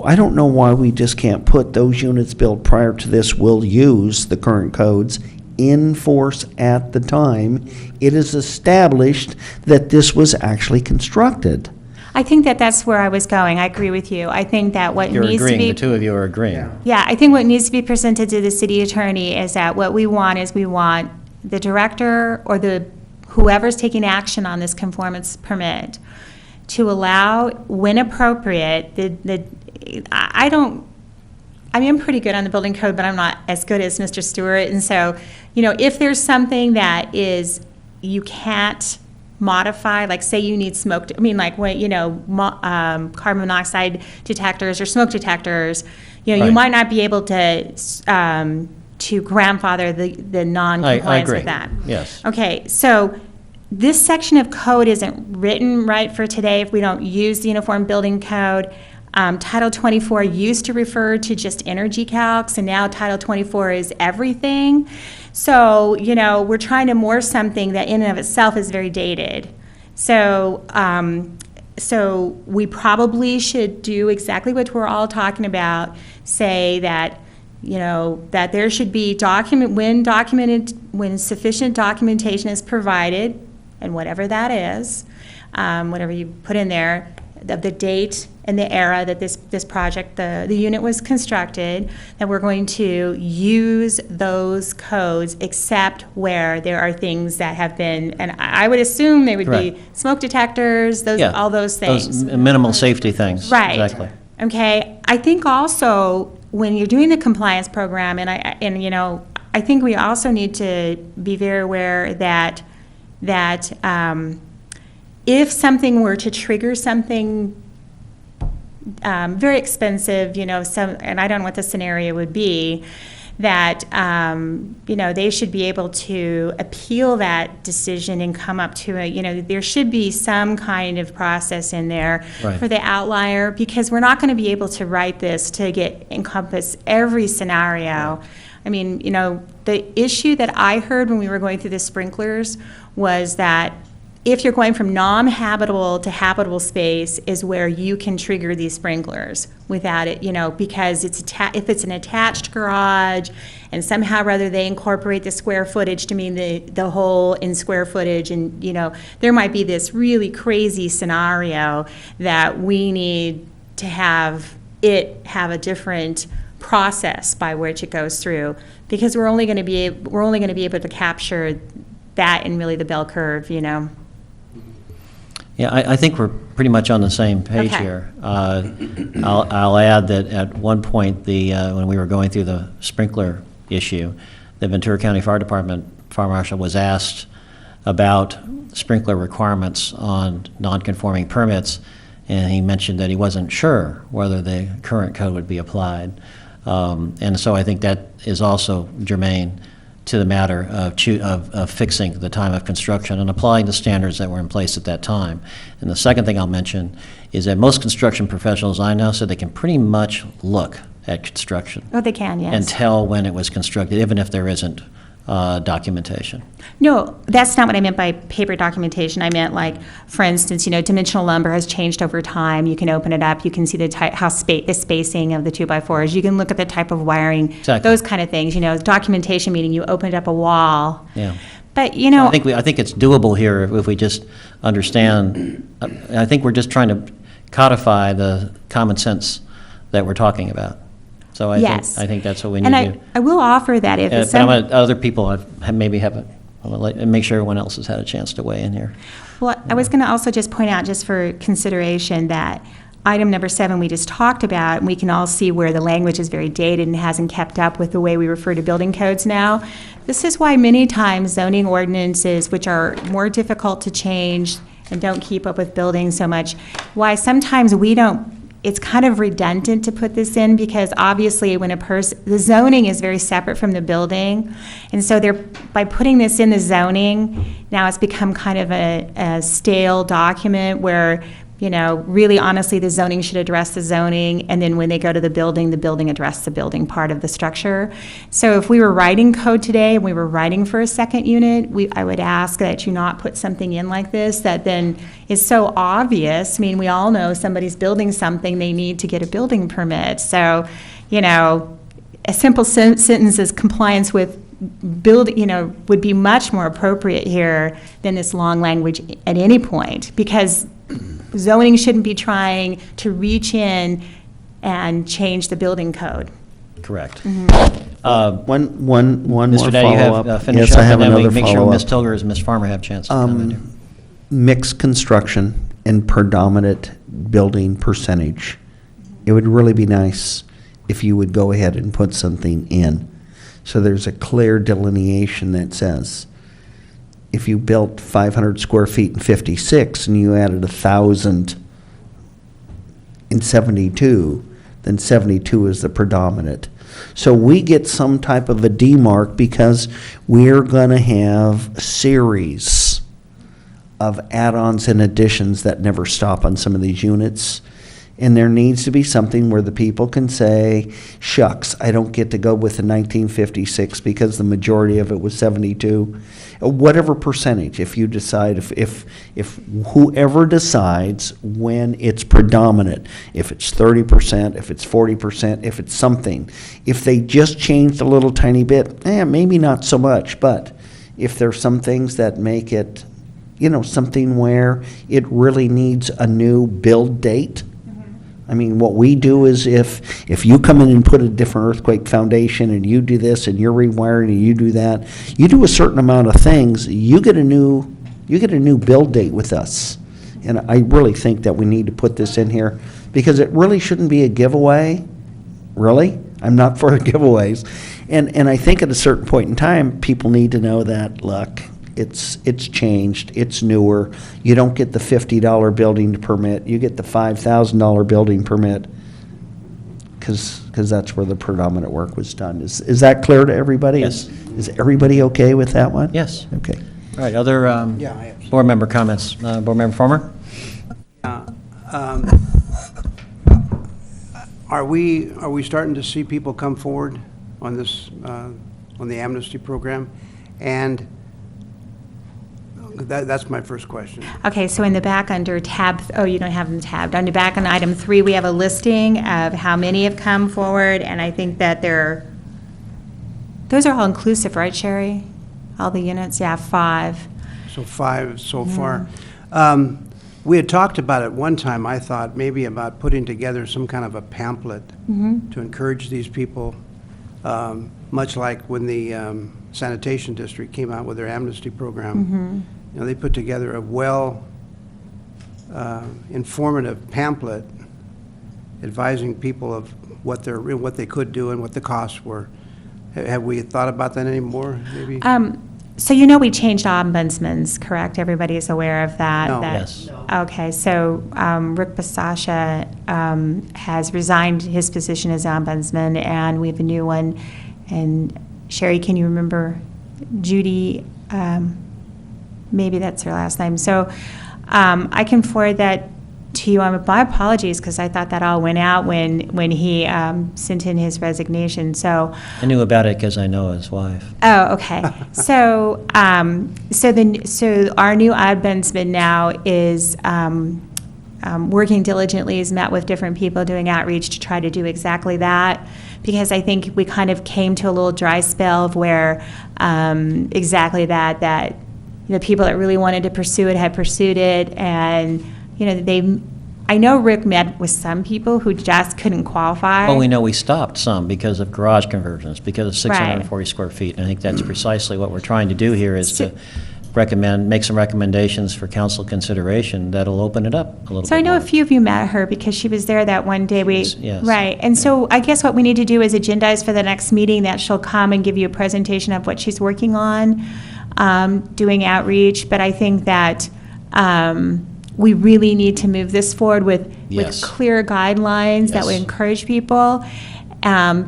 I don't know why we just can't put those units built prior to this will use the current codes in force at the time it is established that this was actually constructed. I think that that's where I was going. I agree with you. I think that what You're needs to agreeing, be. the two of you are agreeing. Yeah, I think what needs to be presented to the city attorney is that what we want is we want the director or whoever's taking action on this conformance permit to allow, when appropriate, I'm pretty good on the building code, but I'm not as good as Mr. Stewart. And so, if there's something that is, you can't modify, like say you need carbon monoxide detectors or smoke detectors, you Right. might not be able to grandfather the non-compliance I agree. with that. Yes. Okay, so this section of code isn't written right for today if we don't use the Uniform Building Code. Title 24 used to refer to just energy calcs, and now Title 24 is everything. So, we're trying to morph something that in and of itself is very dated. So, so we probably should do exactly what we're all talking about, say that, that there should be when sufficient documentation is provided, and whatever that is, whatever you put in there, of the date and the era that this project, the unit was constructed, that we're going to use those codes except where there are things that have been, and I would assume they would be Correct. smoke detectors, all those things. Those minimal safety things. Right. Exactly. Okay, I think also, when you're doing the compliance program, I think we also need to be very aware that if something were to trigger something very expensive, and I don't know what the scenario would be, that, they should be able to appeal that decision and come up to there should be some kind of process in there Right. for the outlier, because we're not going to be able to write this to encompass every scenario. I mean, the issue that I heard when we were going through the sprinklers was that if you're going from non-habitable to habitable space is where you can trigger these sprinklers without it, because if it's an attached garage and somehow or other they incorporate the square footage to mean the whole in square footage, and, there might be this really crazy scenario that we need to have a different process by which it goes through, because we're only going to be able to capture that in really the bell curve, Yeah, I think we're pretty much on the same page Okay. here. I'll add that at one point, when we were going through the sprinkler issue, the Ventura County Fire Department Fire Marshal was asked about sprinkler requirements on non-conforming permits, and he mentioned that he wasn't sure whether the current code would be applied. And so I think that is also germane to the matter of fixing the time of construction and applying the standards that were in place at that time. And the second thing I'll mention is that most construction professionals I know said they can pretty much look at construction Oh, they can, yes. and tell when it was constructed, even if there isn't documentation. No, that's not what I meant by paper documentation. I meant like, for instance, dimensional lumber has changed over time. You can open it up. You can see the the spacing of the 2x4s. You can look at the type of wiring, Exactly. those kind of things. Documentation meaning you opened up a wall. Yeah. But, I think it's doable here if we just understand. I think we're just trying to codify the common sense that we're talking about. So Yes. I think that's what we need and to do. I will offer that if it's But I'm gonna- other people maybe haven't. I want to make sure everyone else has had a chance to weigh in here. Well, I was going to also just point out, just for consideration, that item number 7 we just talked about, and we can all see where the language is very dated and hasn't kept up with the way we refer to building codes now. This is why many times zoning ordinances, which are more difficult to change and don't keep up with building so much, why sometimes we don't, it's kind of redundant to put this in, because obviously when the zoning is very separate from the building, and so by putting this in the zoning, now it's become kind of a stale document where, really honestly, the zoning should address the zoning, and then when they go to the building address the building part of the structure. So if we were writing code today and we were writing for a second unit, I would ask that you not put something in like this that then is so obvious. I mean, we all know somebody's building something, they need to get a building permit. So, a simple sentence is compliance with would be much more appropriate here than this long language at any point, because zoning shouldn't be trying to reach in and change the building code. Correct. One more Mr. Day, you have follow-up. finished Yes, up, I have and then we another make sure Ms. follow-up. Tilger and Ms. Farmer have a chance to come in here. Mixed construction and predominant building percentage. It would really be nice if you would go ahead and put something in. So there's a clear delineation that says, if you built 500 square feet in 56 and you added 1,000 in 72, then 72 is the predominant. So we get some type of a demarc because we're going to have a series of add-ons and additions that never stop on some of these units. And there needs to be something where the people can say, shucks, I don't get to go with the 1956 because the majority of it was 72. Whatever percentage, if you decide, if whoever decides when it's predominant, if it's 30%, if it's 40%, if it's something, if they just changed a little tiny bit, maybe not so much, but if there's some things that make it, something where it really needs a new build date. I mean, what we do is if you come in and put a different earthquake foundation and you do this and you're rewiring and you do that, you do a certain amount of things, you get a new build date with us. And I really think that we need to put this in here because it really shouldn't be a giveaway. Really? I'm not for giveaways. And I think at a certain point in time, people need to know that, look, it's changed, it's newer. You don't get the $50 building permit, you get the $5,000 building permit, because that's where the predominant work was done. Is that clear to everybody? Yes. Is everybody okay with that one? Yes. Okay. All right, other Yeah, I have board member comments? Board member Farmer? Are we starting to see people come forward on this, on the amnesty program? And that's my first question. Okay, so in the back under tab, you don't have them tabbed. On the back on item 3, we have a listing of how many have come forward, and I think that those are all inclusive, right, Sherry? All the units, yeah, 5. So 5 so far. We had talked about it one time, I thought, maybe about putting together some kind of a pamphlet to encourage these people, much like when the sanitation district came out with their amnesty program. They put together a informative pamphlet advising people of what they could do and what the costs were. Have we thought about that anymore, maybe? So you know we changed ombudsmans, correct? Everybody is aware of that? No. Yes. Okay, so Rick Basasha has resigned his position as ombudsman, and we have a new one. And Sherry, can you remember Judy? Maybe that's her last name. So I can forward that to you. My apologies, because I thought that all went out when he sent in his resignation. So I knew about it because I know his wife. oh, okay. So so our new ombudsman now is working diligently. He's met with different people, doing outreach to try to do exactly that. Because I think we kind of came to a little dry spell of where exactly that people that really wanted to pursue it had pursued it, and I know Rick met with some people who just couldn't qualify. Well, we know we stopped some because of garage conversions, because of 640 square feet. And I think that's precisely what we're trying to do here, is to make some recommendations for council consideration that'll open it up a little bit. So I know more. a few of you met her because she was there that one day. Yes. Right. And so I guess what we need to do is agendize for the next meeting that she'll come and give you a presentation of what she's working on, doing outreach. But I think that we really need to move this forward with clear guidelines that would encourage people.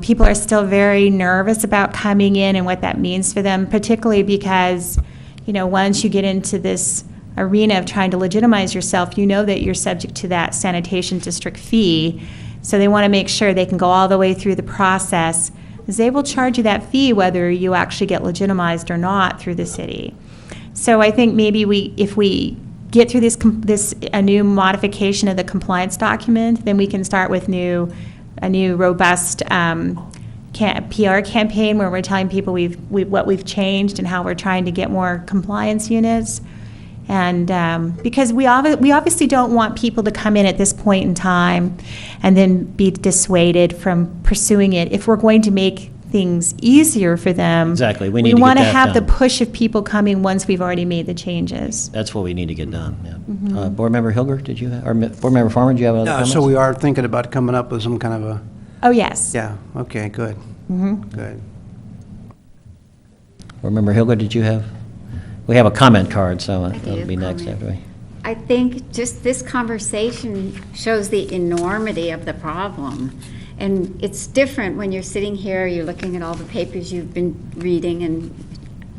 People are still very nervous about coming in and what that means for them, particularly because once you get into this arena of trying to legitimize yourself, that you're subject to that sanitation district fee. So they want to make sure they can go all the way through the process, because they will charge you that fee whether you actually get legitimized or not through the city. So I think maybe if we get through a new modification of the compliance document, then we can start with a new robust PR campaign where we're telling people what we've changed and how we're trying to get more compliance units. And because we obviously don't want people to come in at this point in time and then be dissuaded from pursuing it. If we're going to make things easier for them, exactly, we want to get that have the done. push of people coming once we've already made the changes. That's what we need to get done. Yeah. Board Member Hilger, did you or Board Member Farmer, do you have other comments? So we are thinking about coming up with some kind of a, Oh, yes. yeah, okay, good. Good. Board Member Hilger, did you have? We have a comment card, so that'll be next comment. after we. I think just this conversation shows the enormity of the problem. And it's different when you're sitting here, you're looking at all the papers you've been reading and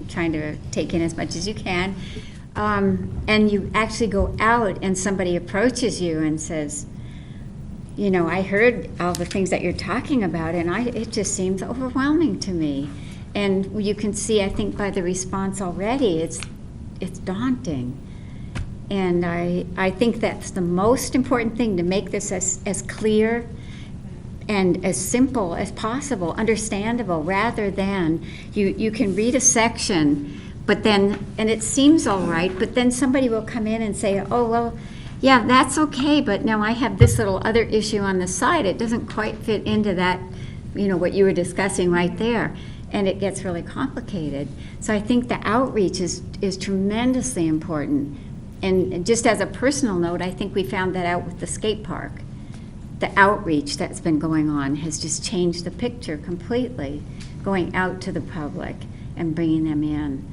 trying to take in as much as you can. And you actually go out and somebody approaches you and says, I heard all the things that you're talking about, and it just seems overwhelming to me. And you can see, I think, by the response already, it's daunting. And I think that's the most important thing, to make this as clear and as simple as possible, understandable, rather than you can read a section, but then, and it seems all right, but then somebody will come in and say, oh, well, yeah, that's okay, but now I have this little other issue on the side. It doesn't quite fit into that, what you were discussing right there. And it gets really complicated. So I think the outreach is tremendously important. And just as a personal note, I think we found that out with the skate park. The outreach that's been going on has just changed the picture completely, going out to the public and bringing them in.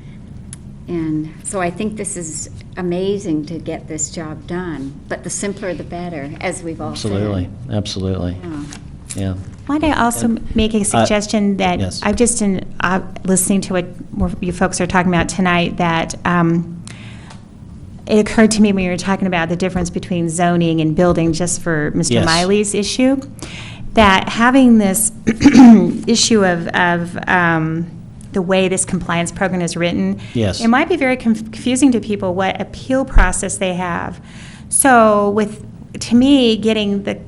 And so I think this is amazing to get this job done, but the simpler the better, as we've all said. Absolutely. Yeah. Might I also make a suggestion that yes. I've just been listening to what you folks are talking about tonight, that it occurred to me when you were talking about the difference between zoning and building, just for Mr. Yes. Miley's issue, that having this issue of the way this compliance program is written, Yes. it might be very confusing to people what appeal process they have. So to me, the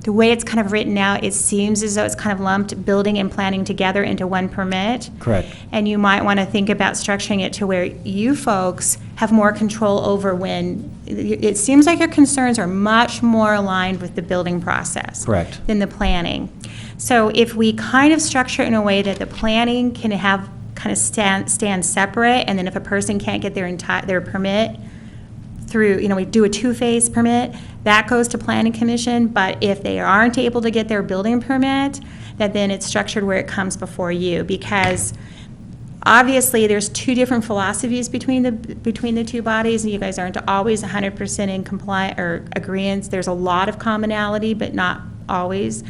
way it's kind of written out, it seems as though it's kind of lumped building and planning together into one permit. Correct. And you might want to think about structuring it to where you folks have more control over when, it seems like your concerns are much more aligned with the building process. Correct. Than the planning. So if we kind of structure it in a way that the planning can have kind of stand separate, and then if a person can't get their permit through, we do a two-phase permit, that goes to planning commission, but if they aren't able to get their building permit, that then it's structured where it comes before you, because Obviously, there's two different philosophies between the two bodies, and you guys aren't always 100% in compliance or agreement. There's a lot of commonality, but not always.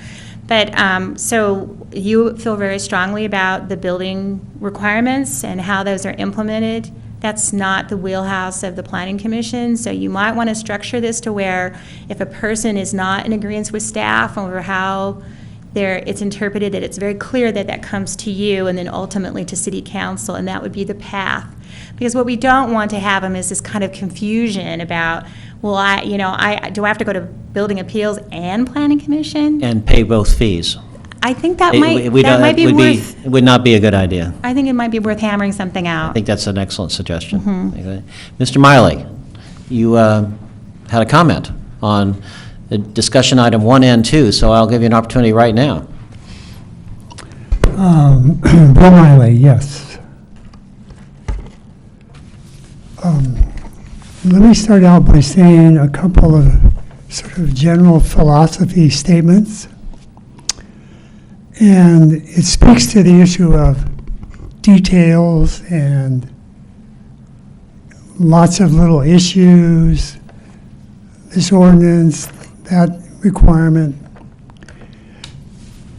But, so you feel very strongly about the building requirements and how those are implemented. That's not the wheelhouse of the Planning Commission, so you might want to structure this to where if a person is not in agreement with staff over how it's interpreted, that it's very clear that that comes to you and then ultimately to City Council, and that would be the path. Because what we don't want to have them is this kind of confusion about, well, do I have to go to Building Appeals and Planning Commission? And pay both fees. I think that might be worth. It would not be a good idea. I think it might be worth hammering something out. I think that's an excellent suggestion. Mr. Miley, you had a comment on the discussion item 1 and 2, so I'll give you an opportunity right now. Bill Miley, yes. Let me start out by saying a couple of sort of general philosophy statements. And it speaks to the issue of details and lots of little issues, this ordinance, that requirement.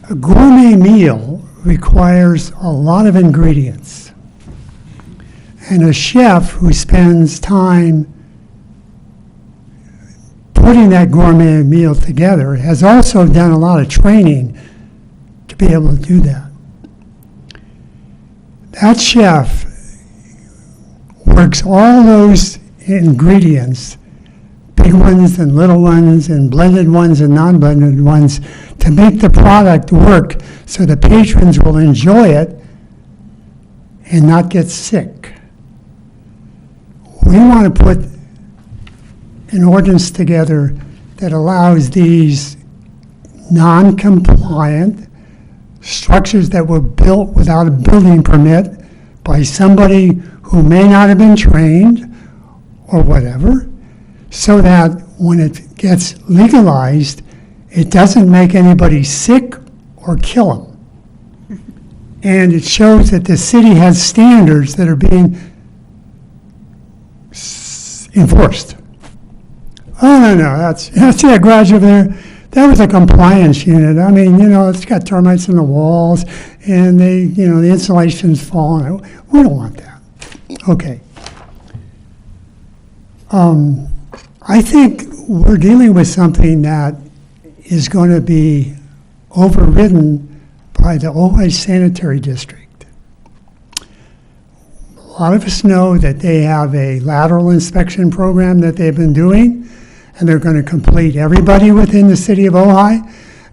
A gourmet meal requires a lot of ingredients. And a chef who spends time putting that gourmet meal together has also done a lot of training to be able to do that. That chef works all those ingredients, big ones and little ones and blended ones and non-blended ones, to make the product work so the patrons will enjoy it and not get sick. We want to put an ordinance together that allows these non-compliant structures that were built without a building permit by somebody who may not have been trained or whatever, so that when it gets legalized, it doesn't make anybody sick or kill them. And it shows that the city has standards that are being enforced. Oh, no, that's that garage over there. That was a compliance unit. I mean, it's got termites in the walls, and the insulation's falling. We don't want that. Okay. I think we're dealing with something that is going to be overridden by the Ojai Sanitary District. A lot of us know that they have a lateral inspection program that they've been doing, and they're going to complete everybody within the city of Ojai,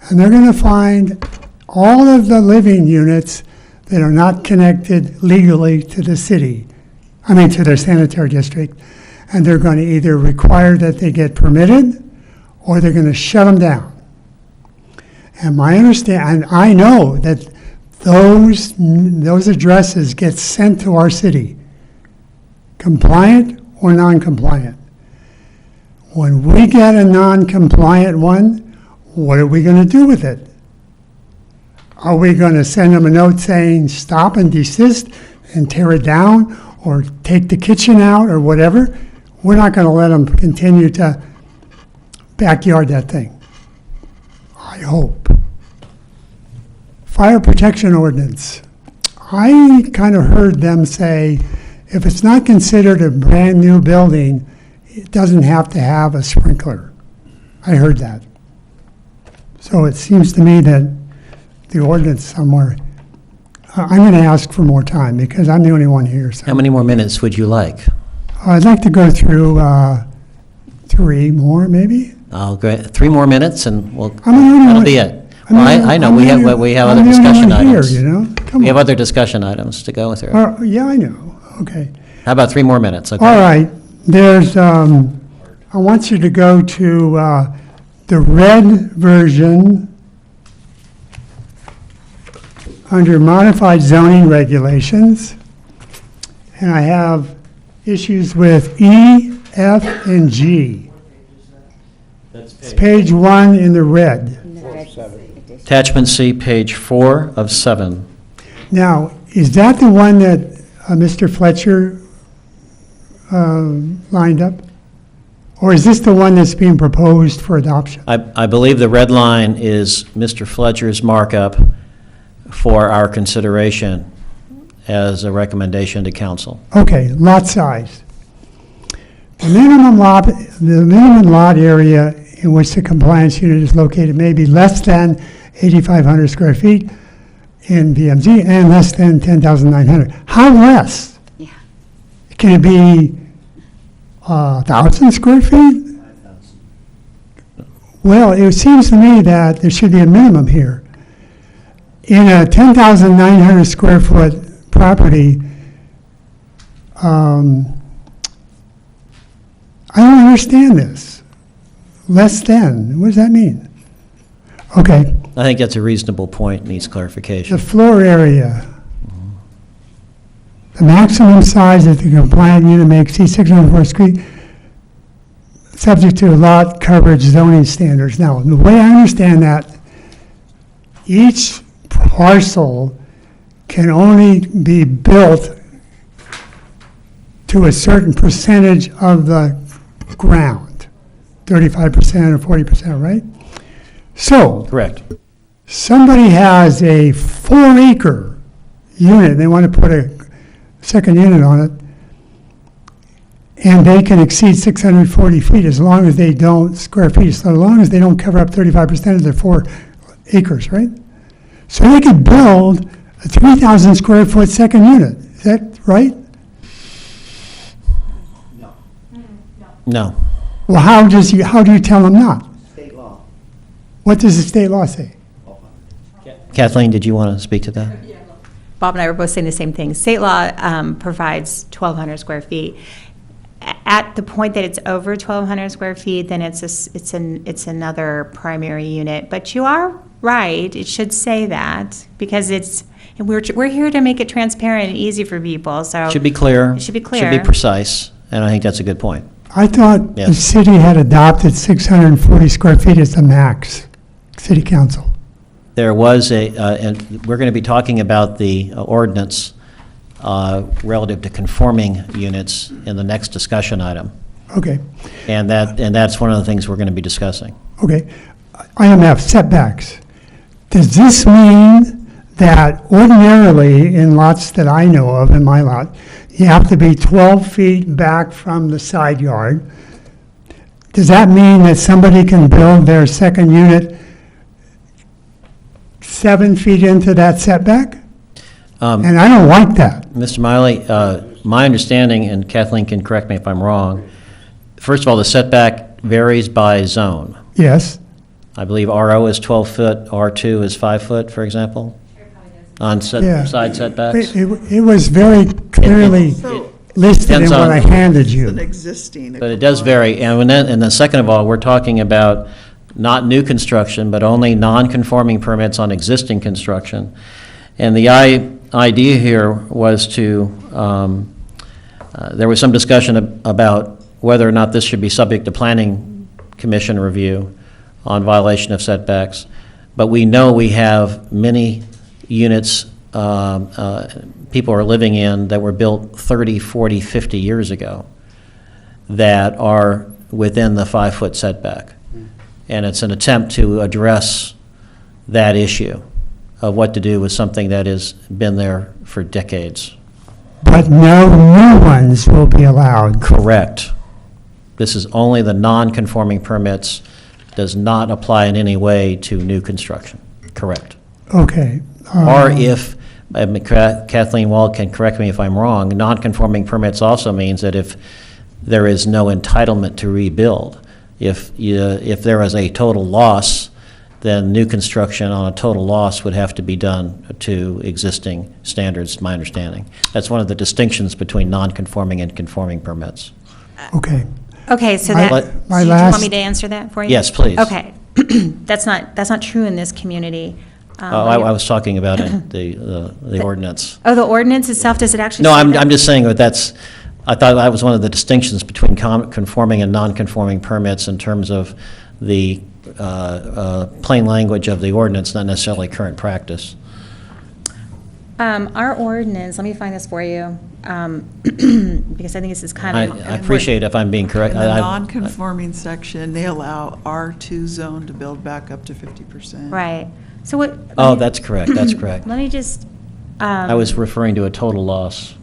and they're going to find all of the living units that are not connected legally to the city, to their sanitary district, and they're going to either require that they get permitted or they're going to shut them down. And I know that those addresses get sent to our city, compliant or non-compliant. When we get a non-compliant one, what are we going to do with it? Are we going to send them a note saying stop and desist and tear it down or take the kitchen out or whatever? We're not going to let them continue to backyard that thing. I hope. Fire protection ordinance. I kind of heard them say if it's not considered a brand new building, it doesn't have to have a sprinkler. I heard that. So it seems to me that the ordinance somewhere, I'm going to ask for more time because I'm the only one here. So. How many more minutes would you like? I'd like to go through 3 more, maybe. I'll go 3 more minutes, and that'll be it. Well, I know we have other discussion items. Here, we have other discussion items to go through. Yeah, I know. Okay. How about 3 more minutes? Okay. All right. There's. I want you to go to the red version under modified zoning regulations, and I have issues with E, F, and G. It's page 1 in the red. Attachment C, page 4 of 7. Now, is that the one that Mr. Fletcher lined up? Or is this the one that's being proposed for adoption? I believe the red line is Mr. Fletcher's markup for our consideration as a recommendation to council. Okay, lot size. The minimum lot area in which the compliance unit is located may be less than 8,500 square feet in VMZ and less than 10,900. How less? Yeah. Can it be 1,000 square feet? Well, it seems to me that there should be a minimum here. In a 10,900 square foot property, I don't understand this. Less than, what does that mean? Okay, I think that's a reasonable point, needs clarification. the floor area. The maximum size of the compliant unit may exceed 604 square feet, subject to lot coverage zoning standards. Now, the way I understand that, each parcel can only be built to a certain percentage of the ground, 35% or 40%, right? So, Correct. somebody has a 4-acre unit, they want to put a second unit on it, and they can exceed 640 feet as long as they don't, square feet, so long as they don't cover up 35% of their 4 acres, right? So they could build a 3,000 square foot second unit, is that right? No. Well, how do you tell them not? State law. What does the state law say? Kathleen, did you want to speak to that? Bob and I were both saying the same thing. State law provides 1,200 square feet. At the point that it's over 1,200 square feet, then it's another primary unit. But you are right; it should say that because we're here to make it transparent and easy for people. So Should be clear. It should be clear. Should be precise, and I think that's a good point. I thought the Yes. city had adopted 640 square feet as the max, city council. There was and we're going to be talking about the ordinance relative to conforming units in the next discussion item. Okay, And that's one of the things we're going to be discussing. okay. Item F, setbacks. Does this mean that ordinarily in lots that I know of, in my lot, you have to be 12 feet back from the side yard? Does that mean that somebody can build their second unit 7 feet into that setback? And I don't like that. Mr. Miley, my understanding, and Kathleen can correct me if I'm wrong, first of all, the setback varies by zone. Yes, I believe RO is 12 foot, R2 is 5 foot, for example, on Yeah. side setbacks. it was very clearly So listed in Depends what on- I handed it's an you. existing. But it does vary, and then second of all, we're talking about not new construction, but only non-conforming permits on existing construction. And the idea here was to, there was some discussion about whether or not this should be subject to planning commission review on violation of setbacks. But we know we have many units people are living in that were built 30, 40, 50 years ago that are within the 5-foot setback. And it's an attempt to address that issue of what to do with something that has been there for decades. But no new ones will be allowed. Correct. This is only the non-conforming permits, does not apply in any way to new construction. Correct. Okay. Or if, Kathleen Wall can correct me if I'm wrong, non-conforming permits also means that if there is no entitlement to rebuild, if there is a total loss, then new construction on a total loss would have to be done to existing standards, my understanding. That's one of the distinctions between non-conforming and conforming permits. Okay. Okay, so My- that, my do you want last- me to answer that for you? Yes, please. Okay. That's not true in this community. I was talking about it, the ordinance. Oh, the ordinance itself, does it actually No, say I'm that? just saying that I thought that was one of the distinctions between conforming and non-conforming permits in terms of the plain language of the ordinance, not necessarily current practice. Our ordinance, let me find this for you. because I think this is kind of. I appreciate if I'm being correct. In the I- non-conforming section, they allow R2 zone to build back up to 50%. Right. So what? Oh, that's correct, that's correct. Let me just. I was referring to a total loss.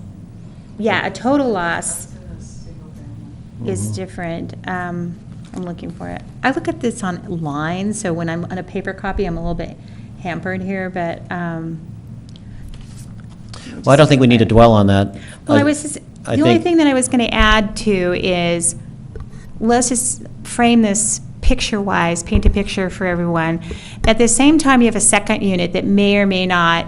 Yeah, a total loss Mm-hmm. is different. I'm looking for it. I look at this online, so when I'm on a paper copy, I'm a little bit hampered here, but. Well, I don't think we need to dwell on that. Well, the only think- thing that I was going to add to is, let's just frame this picture-wise, paint a picture for everyone. At the same time, you have a second unit that may or may not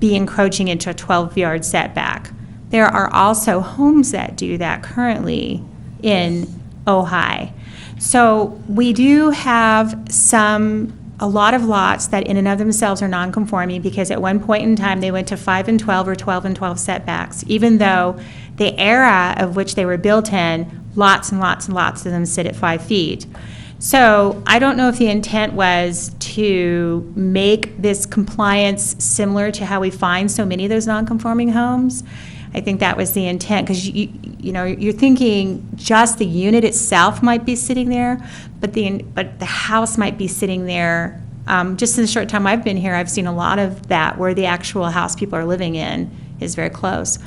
be encroaching into a 12-yard setback. There are also homes that do that currently in Ojai. So we do have a lot of lots that in and of themselves are non-conforming because at one point in time, they went to 5 and 12 or 12 and 12 setbacks, even though the era of which they were built in, lots and lots and lots of them sit at 5 feet. So I don't know if the intent was to make this compliance similar to how we find so many of those non-conforming homes. I think that was the intent, because you're thinking just the unit itself might be sitting there, but the house might be sitting there. Just in the short time I've been here, I've seen a lot of that where the actual house people are living in is very close.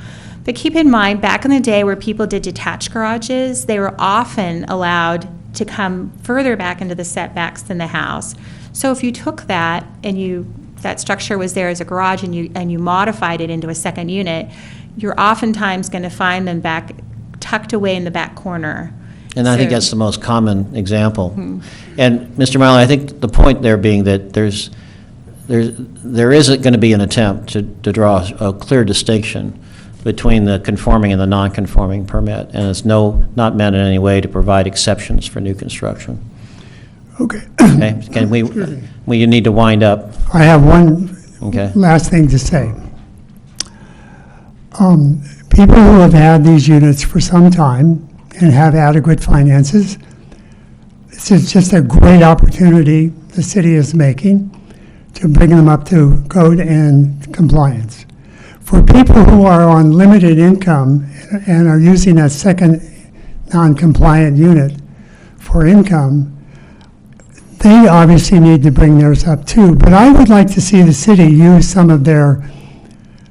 But keep in mind, back in the day where people did detached garages, they were often allowed to come further back into the setbacks than the house. So if you took that and that structure was there as a garage and you modified it into a second unit, you're oftentimes going to find them back tucked away in the back corner. And I think that's the most common example. And Mr. Miley, I think the point there being that there isn't going to be an attempt to draw a clear distinction between the conforming and the non-conforming permit, and it's not meant in any way to provide exceptions for new construction. Okay. Okay, can we need to wind up. I have one Okay. last thing to say. People who have had these units for some time and have adequate finances, this is just a great opportunity the city is making to bring them up to code and compliance. For people who are on limited income and are using a second non-compliant unit for income, they obviously need to bring theirs up too. But I would like to see the city use some of their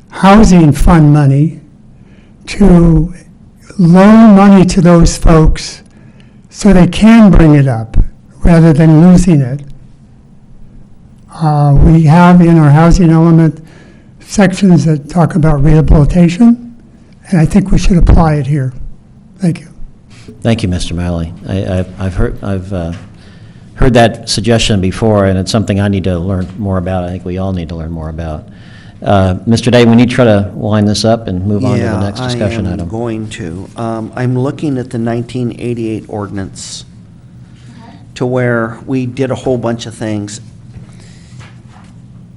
housing fund money to loan money to those folks so they can bring it up rather than losing it. We have in our housing element sections that talk about rehabilitation, and I think we should apply it here. Thank you. Thank you, Mr. Miley. I've heard that suggestion before, and it's something I need to learn more about. I think we all need to learn more about. Mr. Day, we need to try to wind this up and move on to the next discussion I am item. going to. I'm looking at the 1988 ordinance to where we did a whole bunch of things.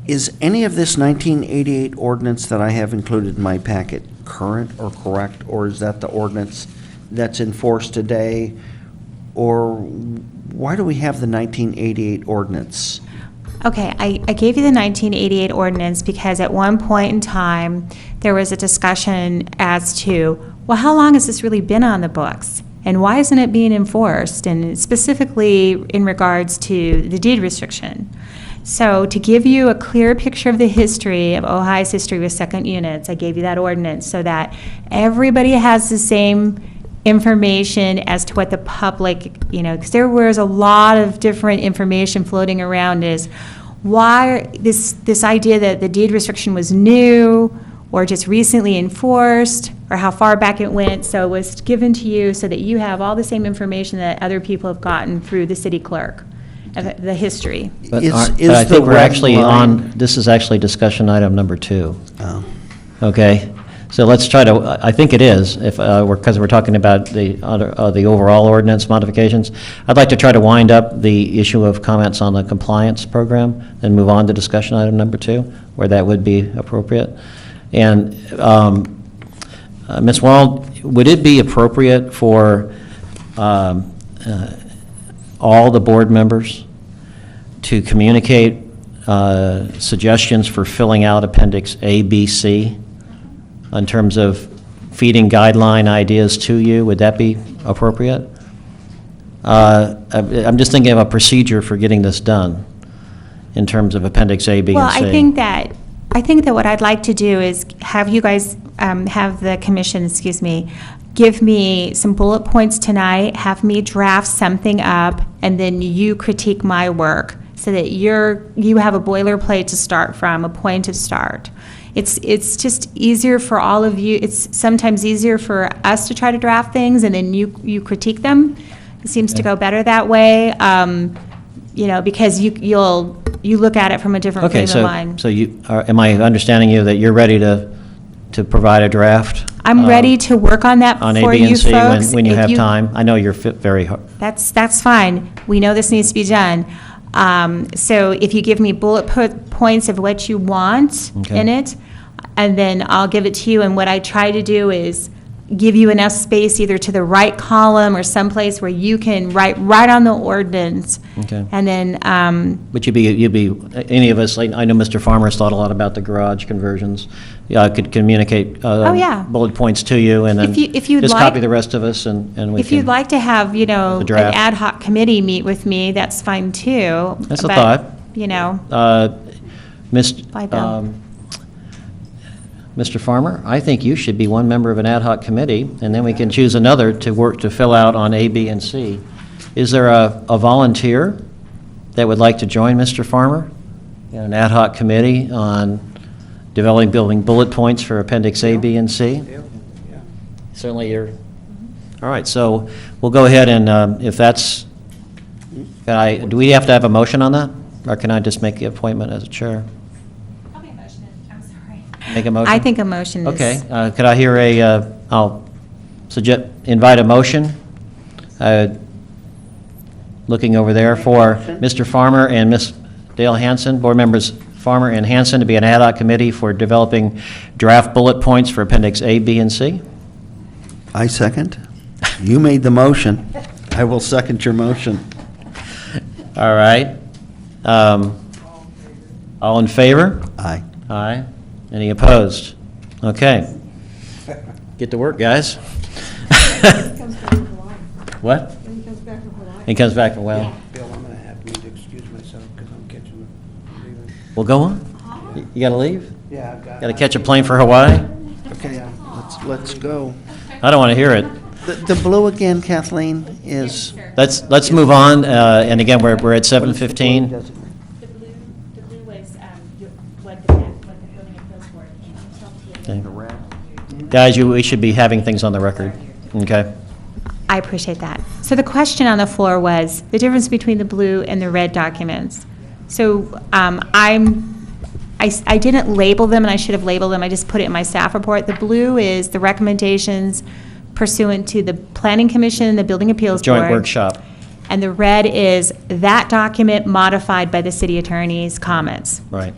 Is any of this 1988 ordinance that I have included in my packet current or correct, or is that the ordinance that's enforced today? Or why do we have the 1988 ordinance? Okay, I gave you the 1988 ordinance because at one point in time, there was a discussion as to, well, how long has this really been on the books? And why isn't it being enforced? And specifically in regards to the deed restriction. So to give you a clear picture of the history of Ojai's history with second units, I gave you that ordinance so that everybody has the same information as to what the public, because there was a lot of different information floating around is why this idea that the deed restriction was new or just recently enforced or how far back it went. So it was given to you so that you have all the same information that other people have gotten through the city clerk of the history. But Is I the think we're red actually line- this is actually discussion item number 2. Oh. Okay, so let's try to, I think it is, because we're talking about the overall ordinance modifications. I'd like to try to wind up the issue of comments on the compliance program and move on to discussion item number 2, where that would be appropriate. And Ms. Wald, would it be appropriate for all the board members to communicate suggestions for filling out Appendix A, B, C in terms of feeding guideline ideas to you. Would that be appropriate? I'm just thinking of a procedure for getting this done in terms of Appendix A, B, Well, and C. I think that what I'd like to do is have you guys, have the commission, give me some bullet points tonight, have me draft something up, and then you critique my work so that you have a boilerplate to start from, a point to start. It's just easier for all of you. It's sometimes easier for us to try to draft things and then you critique them. It seems to go better that way, because you look at it from a different frame of mind. So am I understanding you that you're ready to provide a draft? I'm ready to work on that on for A, B, you and C folks. when you If have time? I know you're very hard. That's fine. We know this needs to be done. So if you give me bullet points of what you want Okay. in it, and then I'll give it to you. And what I try to do is give you enough space either to the right column or someplace where you can write right on the ordinance. Okay. And then, But you'd be, any of us, like, I know Mr. Farmer's thought a lot about the garage conversions. Yeah, I could communicate yeah. bullet points to you, and then If you'd just like- copy the rest of us, and we can. if you'd like to have, The an draft. ad hoc committee meet with me, that's fine too. That's a But, thought. Bye, Bill. Mr. Farmer, I think you should be one member of an ad hoc committee, and then we can choose another to work to fill out on A, B, and C. Is there a volunteer that would like to join Mr. Farmer in an ad hoc committee on building bullet points for Appendix A, B, and C? Certainly you're, all right, so we'll go ahead and, if that's, do we have to have a motion on that? Or can I just make the appointment as a chair? I'll make a motion. I'm sorry. Make a motion? I think a motion is. Okay, could I hear I'll invite a motion, looking over there for Mr. Farmer and Ms. Dale Hanson, board members Farmer and Hanson, to be an ad hoc committee for developing draft bullet points for Appendix A, B, and C. I second. You made the motion. I will second your motion. All right. All in favor? Aye. Aye. Any opposed? Okay. Get to work, guys. What? He comes back from Hawaii. Bill, I'm going to have to excuse myself because I'm catching leaving. Well, go on. You gotta leave? Yeah, I've got. Gotta catch a plane for Hawaii? Okay, let's go. I don't wanna hear it. The blue again, Kathleen, is, Let's move on, and again, we're at 7:15. The blue was, what the building appeals board came to. Okay. Guys, we should be having things on the record, okay? I appreciate that. So the question on the floor was the difference between the blue and the red documents. So I didn't label them, and I should have labeled them. I just put it in my staff report. The blue is the recommendations pursuant to the Planning Commission, the Building Appeals Board. Joint workshop. And the red is that document modified by the city attorney's comments. Right.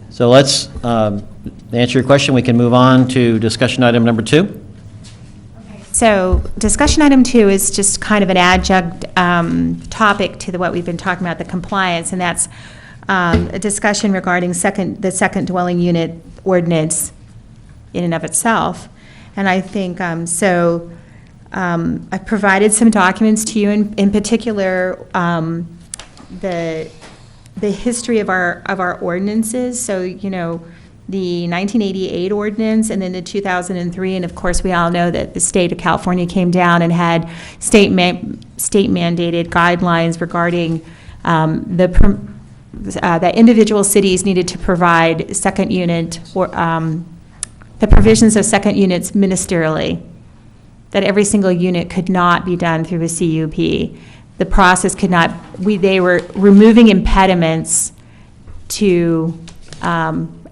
So let's, to answer your question, we can move on to discussion item number 2. So discussion item 2 is just kind of an adjunct topic to what we've been talking about, the compliance, and that's a discussion regarding the second dwelling unit ordinance in and of itself. And I think, I've provided some documents to you, in particular, the history of our ordinances. So, the 1988 ordinance and then the 2003, and of course, we all know that the state of California came down and had state mandated guidelines regarding that individual cities needed to provide second unit or the provisions of second units ministerially, that every single unit could not be done through a CUP. The process could not, they were removing impediments to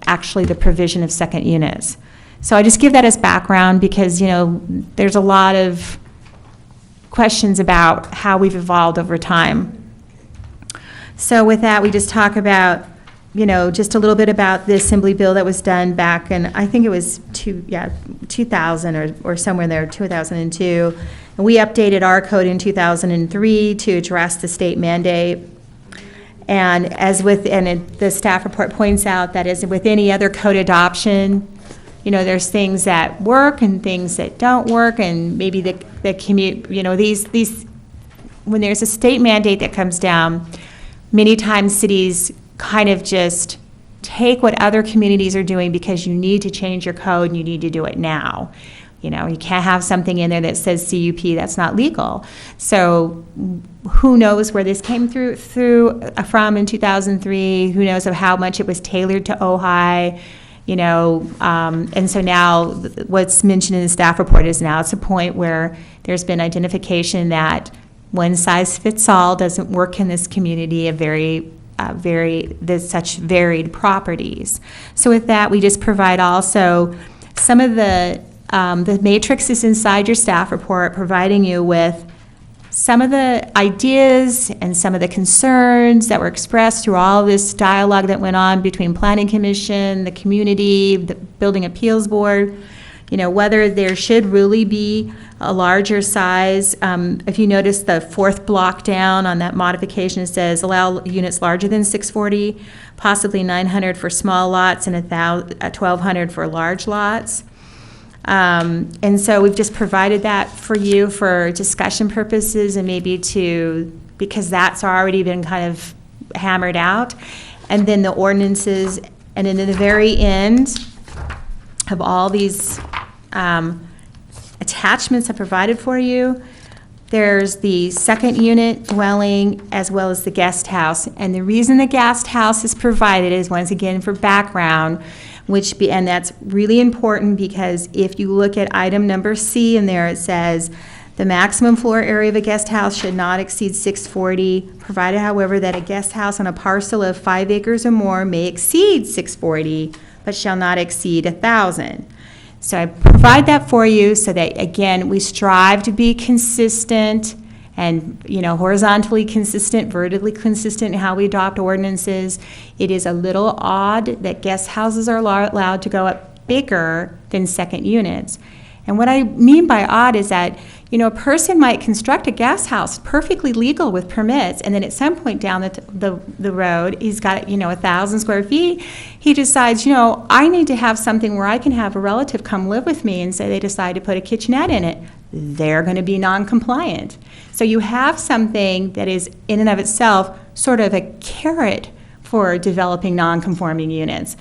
actually the provision of second units. So I just give that as background because, there's a lot of questions about how we've evolved over time. So with that, we just talk about, just a little bit about the assembly bill that was done back in, I think it was 2000 or somewhere in there, 2002. And we updated our code in 2003 to address the state mandate. And the staff report points out that as with any other code adoption, there's things that work and things that don't work, and maybe the commute, these, when there's a state mandate that comes down, many times cities kind of just take what other communities are doing because you need to change your code and you need to do it now. You can't have something in there that says CUP, that's not legal. So who knows where this came from in 2003, who knows of how much it was tailored to Ojai, and so now what's mentioned in the staff report is now it's a point where there's been identification that one size fits all doesn't work in this community of there's such varied properties. So with that, we just provide also some of the matrix is inside your staff report, providing you with some of the ideas and some of the concerns that were expressed through all this dialogue that went on between Planning Commission, the community, the Building Appeals Board, whether there should really be a larger size. If you notice the fourth block down on that modification, it says allow units larger than 640, possibly 900 for small lots and 1,200 for large lots. And so we've just provided that for you for discussion purposes and maybe because that's already been kind of hammered out. And then the ordinances, and then in the very end of all these attachments I provided for you, there's the second unit dwelling as well as the guest house. And the reason the guest house is provided is, once again, for background, and that's really important because if you look at item number C in there, it says the maximum floor area of a guest house should not exceed 640, provided, however, that a guest house on a parcel of 5 acres or more may exceed 640, but shall not exceed 1,000. So I provide that for you so that, again, we strive to be consistent and, horizontally consistent, vertically consistent in how we adopt ordinances. It is a little odd that guest houses are allowed to go up bigger than second units. And what I mean by odd is that, a person might construct a guest house perfectly legal with permits, and then at some point down the road, he's got, 1,000 square feet, he decides, I need to have something where I can have a relative come live with me, and say they decide to put a kitchenette in it. They're going to be non-compliant. So you have something that is, in and of itself, sort of a carrot for developing non-conforming units.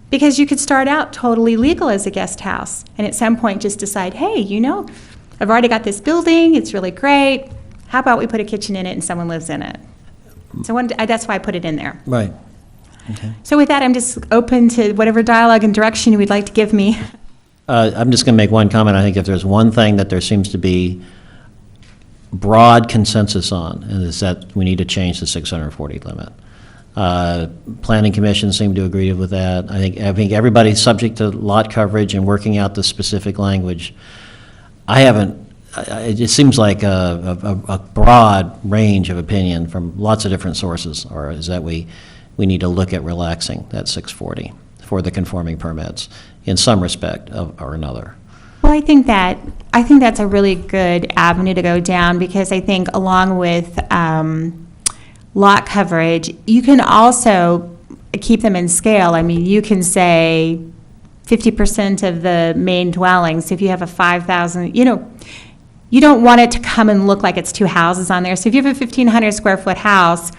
Because you could start out totally legal as a guest house, and at some point just decide, hey, I've already got this building, it's really great, how about we put a kitchen in it and someone lives in it? So that's why I put it in there. Right. Okay. So with that, I'm just open to whatever dialogue and direction you would like to give me. I'm just going to make one comment. I think if there's one thing that there seems to be broad consensus on, and is that we need to change the 640 limit. Planning Commission seemed to agree with that. I think everybody's subject to lot coverage and working out the specific language. It seems like a broad range of opinion from lots of different sources, or is that we need to look at relaxing that 640 for the conforming permits in some respect or another. Well, I think that's a really good avenue to go down, because I think along with lot coverage, you can also keep them in scale. I mean, you can say 50% of the main dwellings. If you have a 5,000, you don't want it to come and look like it's two houses on there. So if you have a 1,500 square foot house,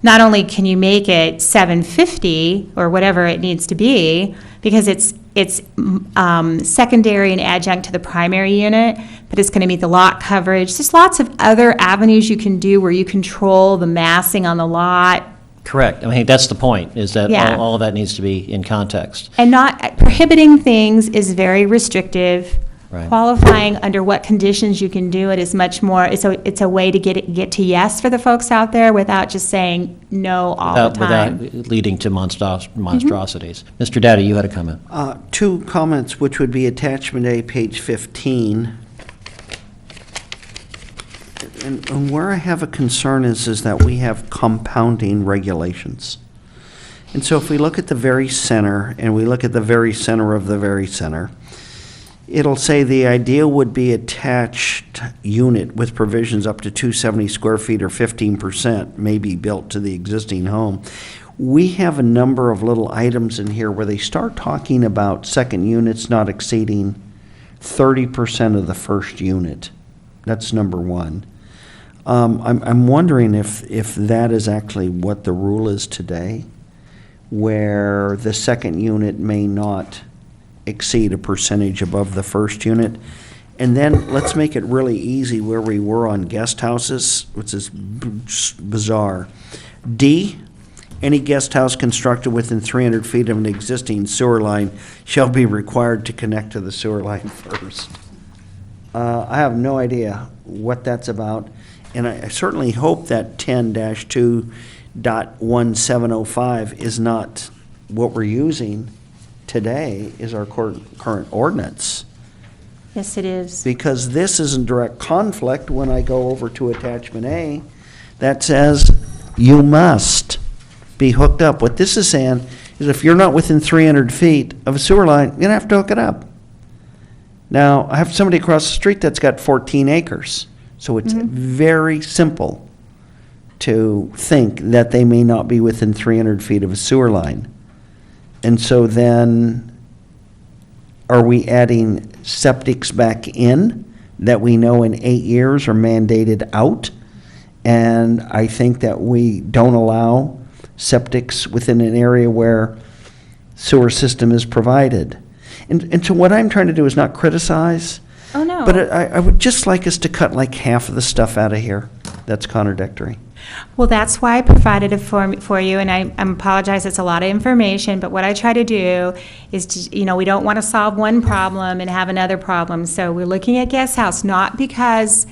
not only can you make it 750 or whatever it needs to be, because it's secondary and adjunct to the primary unit, but it's going to meet the lot coverage. There's lots of other avenues you can do where you control the massing on the lot. Correct. I mean, that's the point, is that Yeah. all of that needs to be in context. And not prohibiting things is very restrictive. Right. Qualifying under what conditions you can do it is much more, it's a way to get to yes for the folks out there without just saying no all the time. Without leading to monstrosities. Mr. Dowdy, you had a comment. Two comments, which would be attachment A, page 15. And where I have a concern is that we have compounding regulations. And so if we look at the very center, and we look at the very center of the very center, it'll say the idea would be attached unit with provisions up to 270 square feet or 15% may be built to the existing home. we have a number of little items in here where they start talking about second units not exceeding 30% of the first unit. That's number one. I'm wondering if that is actually what the rule is today, where the second unit may not exceed a percentage above the first unit. And then let's make it really easy where we were on guest houses, which is bizarre. D, any guest house constructed within 300 feet of an existing sewer line shall be required to connect to the sewer line first. I have no idea what that's about, and I certainly hope that 10-2.1705 is not what we're using today is our current ordinance. Yes, it is. Because this is in direct conflict when I go over to attachment A that says you must be hooked up. What this is saying is if you're not within 300 feet of a sewer line, you're going to have to hook it up. Now, I have somebody across the street that's got 14 acres, so it's very simple to think that they may not be within 300 feet of a sewer line. And so then, are we adding septics back in that we know in 8 years are mandated out? And I think that we don't allow septics within an area where sewer system is provided. And so what I'm trying to do is not criticize. Oh, no. But I would just like us to cut like half of the stuff out of here that's contradictory. Well, that's why I provided it for you, and I apologize, it's a lot of information, but what I try to do is, we don't want to solve one problem and have another problem. So we're looking at guest house, not because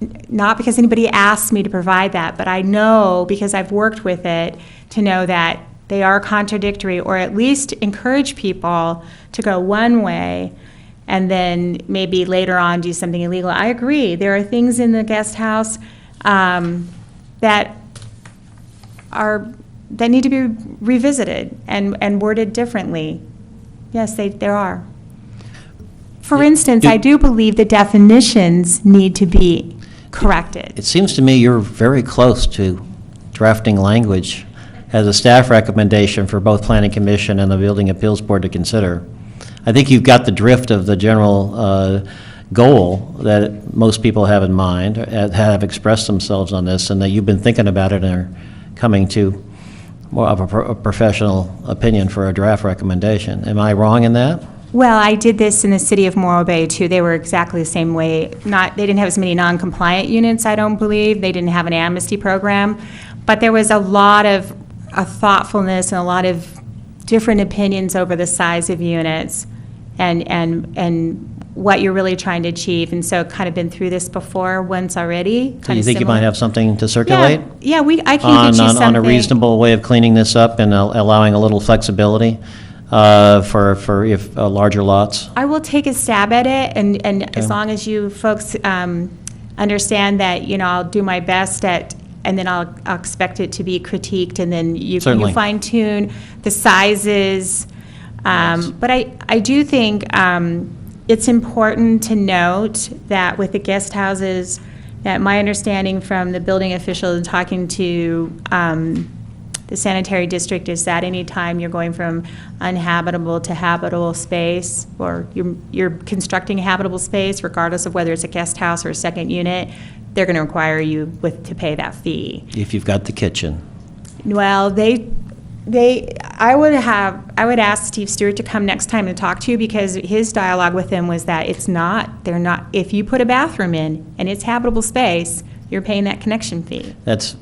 anybody asked me to provide that, but I know, because I've worked with it, to know that they are contradictory, or at least encourage people to go one way and then maybe later on do something illegal. I agree. There are things in the guest house that need to be revisited and worded differently. Yes, there are. For instance, I do believe the definitions need to be corrected. It seems to me you're very close to drafting language as a staff recommendation for both Planning Commission and the Building Appeals Board to consider. I think you've got the drift of the general goal that most people have in mind, have expressed themselves on this, and that you've been thinking about it and are coming to more of a professional opinion for a draft recommendation. Am I wrong in that? Well, I did this in the city of Morro Bay, too. They were exactly the same way. They didn't have as many non-compliant units, I don't believe. They didn't have an amnesty program. But there was a lot of thoughtfulness and a lot of different opinions over the size of units and what you're really trying to achieve. And so kind of been through this before once already. So you think you might have something to circulate? Yeah, I can get you something. On a reasonable way of cleaning this up and allowing a little flexibility for larger lots? I will take a stab at it, and as long as you folks understand that, I'll do my best and then I'll expect it to be critiqued, and then you fine-tune the sizes. But I do think it's important to note that with the guest houses, that my understanding from the building official and talking to the sanitary district is that anytime you're going from uninhabitable to habitable space, or you're constructing a habitable space, regardless of whether it's a guest house or a second unit, they're going to require you to pay that fee. If you've got the kitchen. Well, I would ask Steve Stewart to come next time and talk to you, because his dialogue with them was that they're not, if you put a bathroom in and it's habitable space, you're paying that connection fee. That's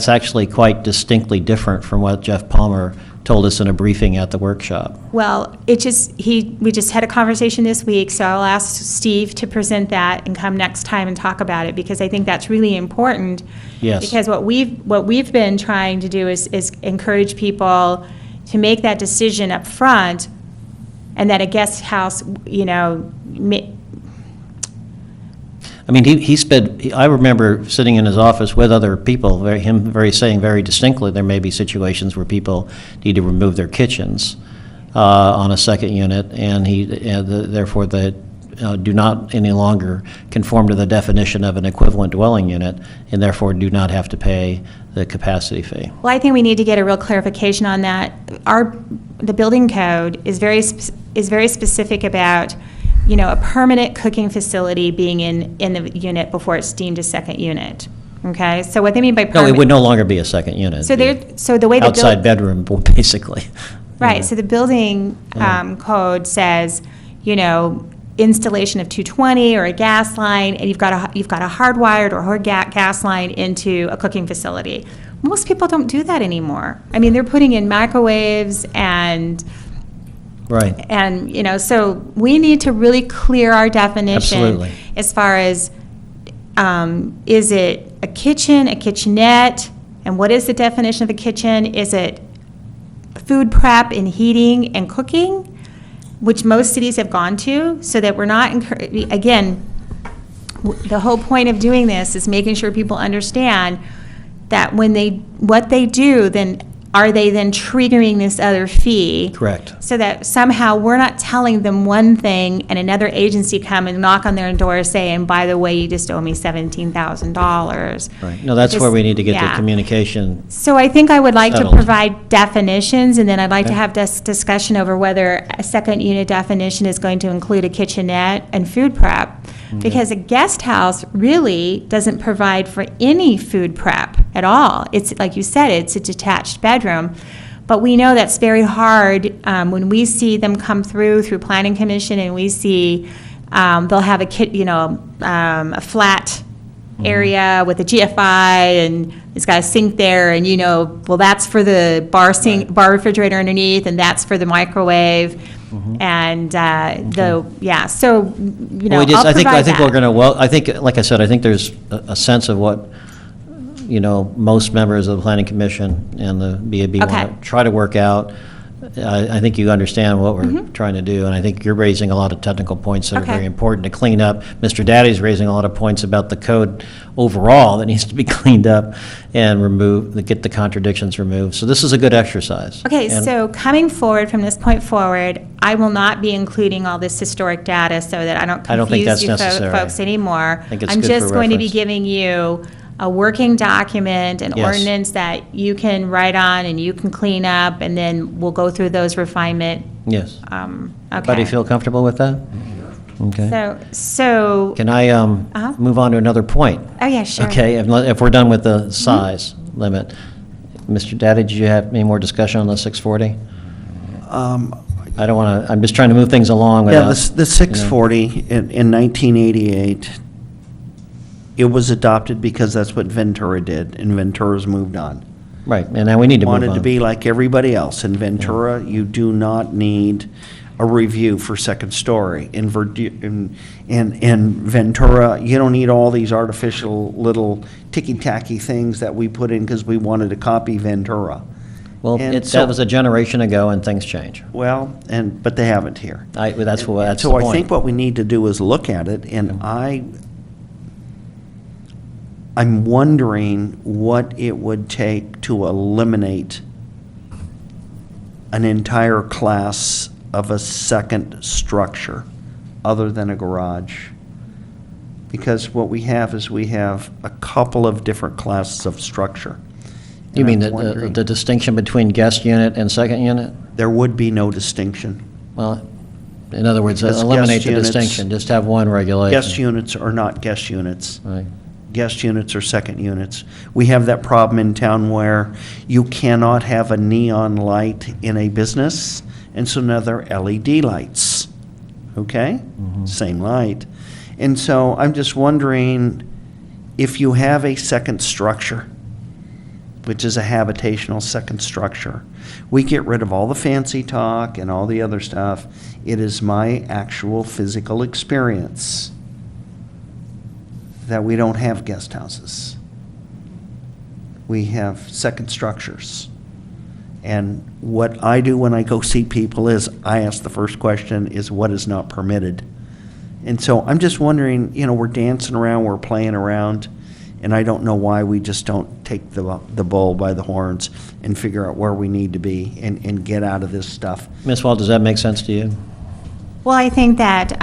actually quite distinctly different from what Jeff Palmer told us in a briefing at the workshop. Well, we just had a conversation this week, so I'll ask Steve to present that and come next time and talk about it, because I think that's really important. Yes. Because what we've been trying to do is encourage people to make that decision up front, and that a guest house, I mean, I remember sitting in his office with other people, saying very distinctly there may be situations where people need to remove their kitchens on a second unit, and therefore the do not any longer conform to the definition of an equivalent dwelling unit, and therefore do not have to pay the capacity fee. Well, I think we need to get a real clarification on that. The building code is very specific about, a permanent cooking facility being in the unit before it's deemed a second unit. Okay, so what they mean by No, permanent. it would no longer be a second unit. So It'd be so the way the outside bedroom, basically. Right, so the building code says, installation of 220 or a gas line, and you've got a hardwired or gas line into a cooking facility. Most people don't do that anymore. I mean, they're putting in microwaves and, Right. so we need to really clear our definition. Absolutely. As far as, is it a kitchen, a kitchenette, and what is the definition of a kitchen? Is it food prep and heating and cooking, which most cities have gone to, so that we're not, again, the whole point of doing this is making sure people understand that what they do, then are they then triggering this other fee? Correct. So that somehow we're not telling them one thing and another agency come and knock on their door saying, by the way, you just owe me $17,000. Right. No, that's where we need to get the Yeah. communication. So I think I would like to Settled. provide definitions, and then I'd like to Okay. have this discussion over whether a second unit definition is going to include a kitchenette and food prep. Because a guest house really doesn't provide for any food prep at all. It's, like you said, it's a detached bedroom. But we know that's very hard when we see them come through Planning Commission, and we see they'll have a flat area with a GFI, and it's got a sink there, and well, that's for the bar refrigerator underneath, and that's for the microwave. And so Well, I'll I think provide we're that. going to, I think, like I said, I think there's a sense of what, most members of the Planning Commission and the BAB Okay. want to try to work out. I think you understand what we're trying to do, and I think you're raising a lot of technical points that are Okay. very important to clean up. Mr. Daddy's raising a lot of points about the code overall that needs to be cleaned up and get the contradictions removed. So this is a good exercise. Okay, And- so coming forward, from this point forward, I will not be including all this historic data so that I don't I don't think confuse that's you necessary. folks anymore. I think it's I'm good just for going to be reference. giving you a working document, an Yes. ordinance that you can write on and you can clean up, and then we'll go through those refinement. Yes. Okay. Everybody feel comfortable with that? Okay. So, Can I move on to another point? oh yeah, sure. Okay, if we're done with the size limit. Mr. Daddy, did you have any more discussion on the 640? I don't want to, I'm just trying to move things along Yeah, without. the 640 in 1988, it was adopted because that's what Ventura did, and Ventura's moved on. Right, and now we need to move on. Wanted to be like everybody else. In Ventura, you do not need a review for second story. In Ventura, you don't need all these artificial little ticky-tacky things that we put in because we wanted to copy Ventura. Well, And that was a generation ago, and things change. But they haven't here. That's the So I point. think what we need to do is look at it, and I'm wondering what it would take to eliminate an entire class of a second structure other than a garage. Because what we have is we have a couple of different classes of structure. You And mean I'm wondering- the distinction between guest unit and second unit? There would be no distinction. Well, in other words, Because eliminate guest the units- distinction, just have one regulation. Guest units are not guest units. Right. Guest units are second units. We have that problem in town where you cannot have a neon light in a business, and so now they're LED lights, okay? Same light. And so I'm just wondering if you have a second structure, which is a habitational second structure, we get rid of all the fancy talk and all the other stuff. It is my actual physical experience that we don't have guest houses. We have second structures. And what I do when I go see people is, I ask the first question is, what is not permitted? And so I'm just wondering, we're dancing around, we're playing around, and I don't know why we just don't take the bull by the horns and figure out where we need to be and get out of this stuff. Ms. Wall, does that make sense to you? Well, I think that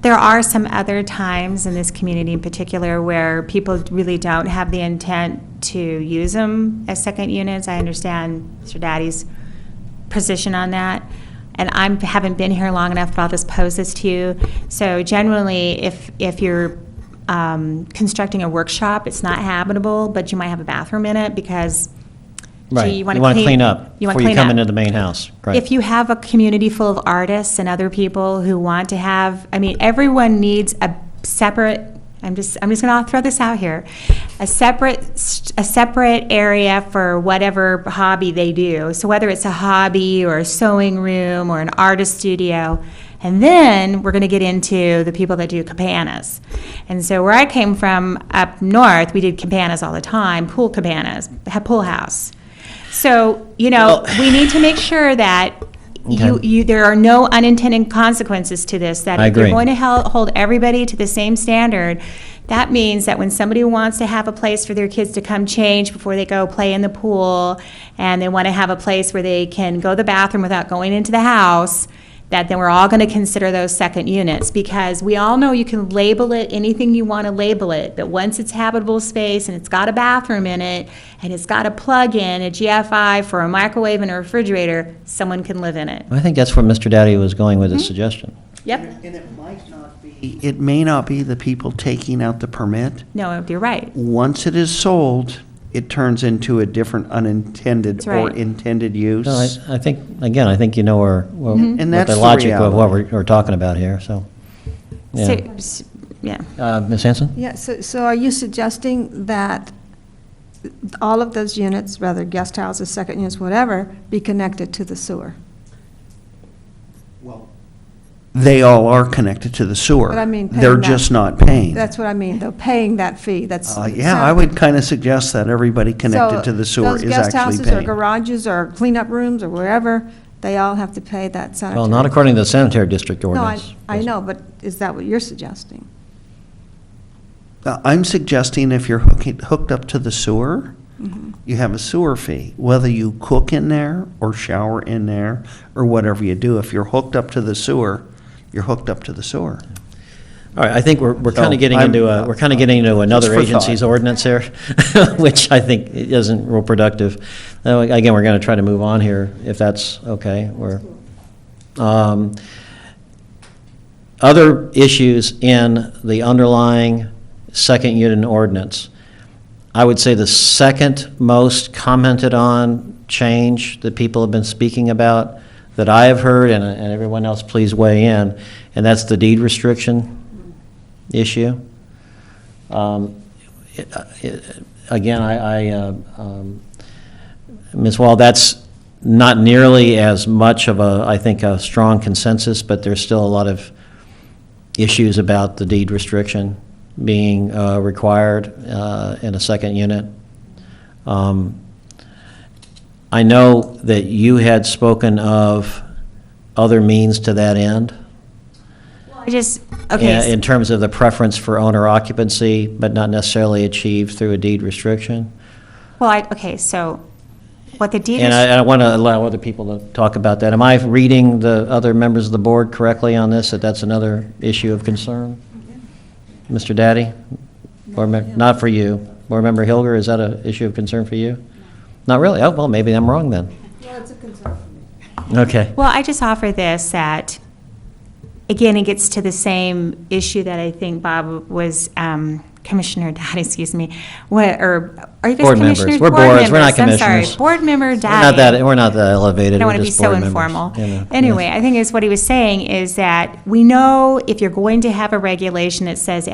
There are some other times in this community in particular where people really don't have the intent to use them as second units. I understand Mr. Daddy's position on that. And I haven't been here long enough, but I'll just pose this to you. So generally, if you're constructing a workshop, it's not habitable, but you might have a bathroom in it because Right. gee, You want to clean up before you come into the main house. Right. If you have a community full of artists and other people who want to have, I mean, everyone needs a separate, I'm just going to throw this out here, a separate area for whatever hobby they do. So whether it's a hobby or a sewing room or an artist studio. And then we're going to get into the people that do cabanas. And so where I came from up north, we did cabanas all the time, pool cabanas, pool house. So, you know, we need to make sure that there are no unintended consequences to this, that I if you're agree. going to hold everybody to the same standard, that means that when somebody wants to have a place for their kids to come change before they go play in the pool, and they want to have a place where they can go to the bathroom without going into the house, that then we're all going to consider those second units, because we all know you can label it anything you want to label it, but once it's habitable space and it's got a bathroom in it and it's got a plug-in, a GFI for a microwave and a refrigerator, someone can live in it. I think that's where Mr. Daddy was going with his suggestion. Yep. And it might not be, it may not be the people taking out the permit. No, you're right. Once it is sold, it turns into a different unintended That's right. or intended use. No, I think, again, I think you know what And that's the the logic of what reality. we're talking about here, so. Yeah. Yeah. Ms. Hanson? Yeah, so are you suggesting that all of those units, whether guest houses, second units, whatever, be connected to the sewer? They all are connected to the sewer. But I mean, paying They're that- just not paying. That's what I mean, though, paying that fee, that's. Yeah, I would kind of suggest that everybody connected So to the sewer is Those guest actually houses or paying. garages or cleanup rooms or wherever, they all have to pay that sanitary. Well, not according to the sanitary district No, ordinance. I know, but is that what you're suggesting? I'm suggesting if you're hooked up to the sewer, Mm-hmm. you have a sewer fee. Whether you cook in there or shower in there or whatever you do, if you're hooked up to the sewer, you're hooked up to the sewer. All right, I think we're kind So, of getting I'm- into another for agency's thought. ordinance here, which I think isn't real productive. Now, again, we're going to try to move on here, if that's okay. Other issues in the underlying second unit ordinance. I would say the second most commented on change that people have been speaking about that I have heard, and everyone else please weigh in, and that's the deed restriction issue. Again, Ms. Wall, that's not nearly as much of I think, a strong consensus, but there's still a lot of issues about the deed restriction being required in a second unit. I know that you had spoken of other means to that end. In terms of the preference for owner occupancy, but not necessarily achieved through a deed restriction. So what the deed And I want to allow other people to talk about that. Am I reading the other members of the board correctly on this, that that's another issue of concern? Mr. Daddy? Not for you. Board Member Hilger, is that an issue of concern for you? Not really? Oh, well, maybe I'm wrong then. Well, it's a concern for me. Okay. Well, I just offer this, that, again, it gets to the same issue that I think Bob was, Commissioner Daddy, excuse me, are you guys Board members. commissioners? We're boards. We're not I'm sorry, commissioners. Board Member Daddy. We're not that elevated. I don't We're want to be just so board members, informal. you know. Anyway, Yes. I think is what he was saying is that we know if you're going to have a regulation that says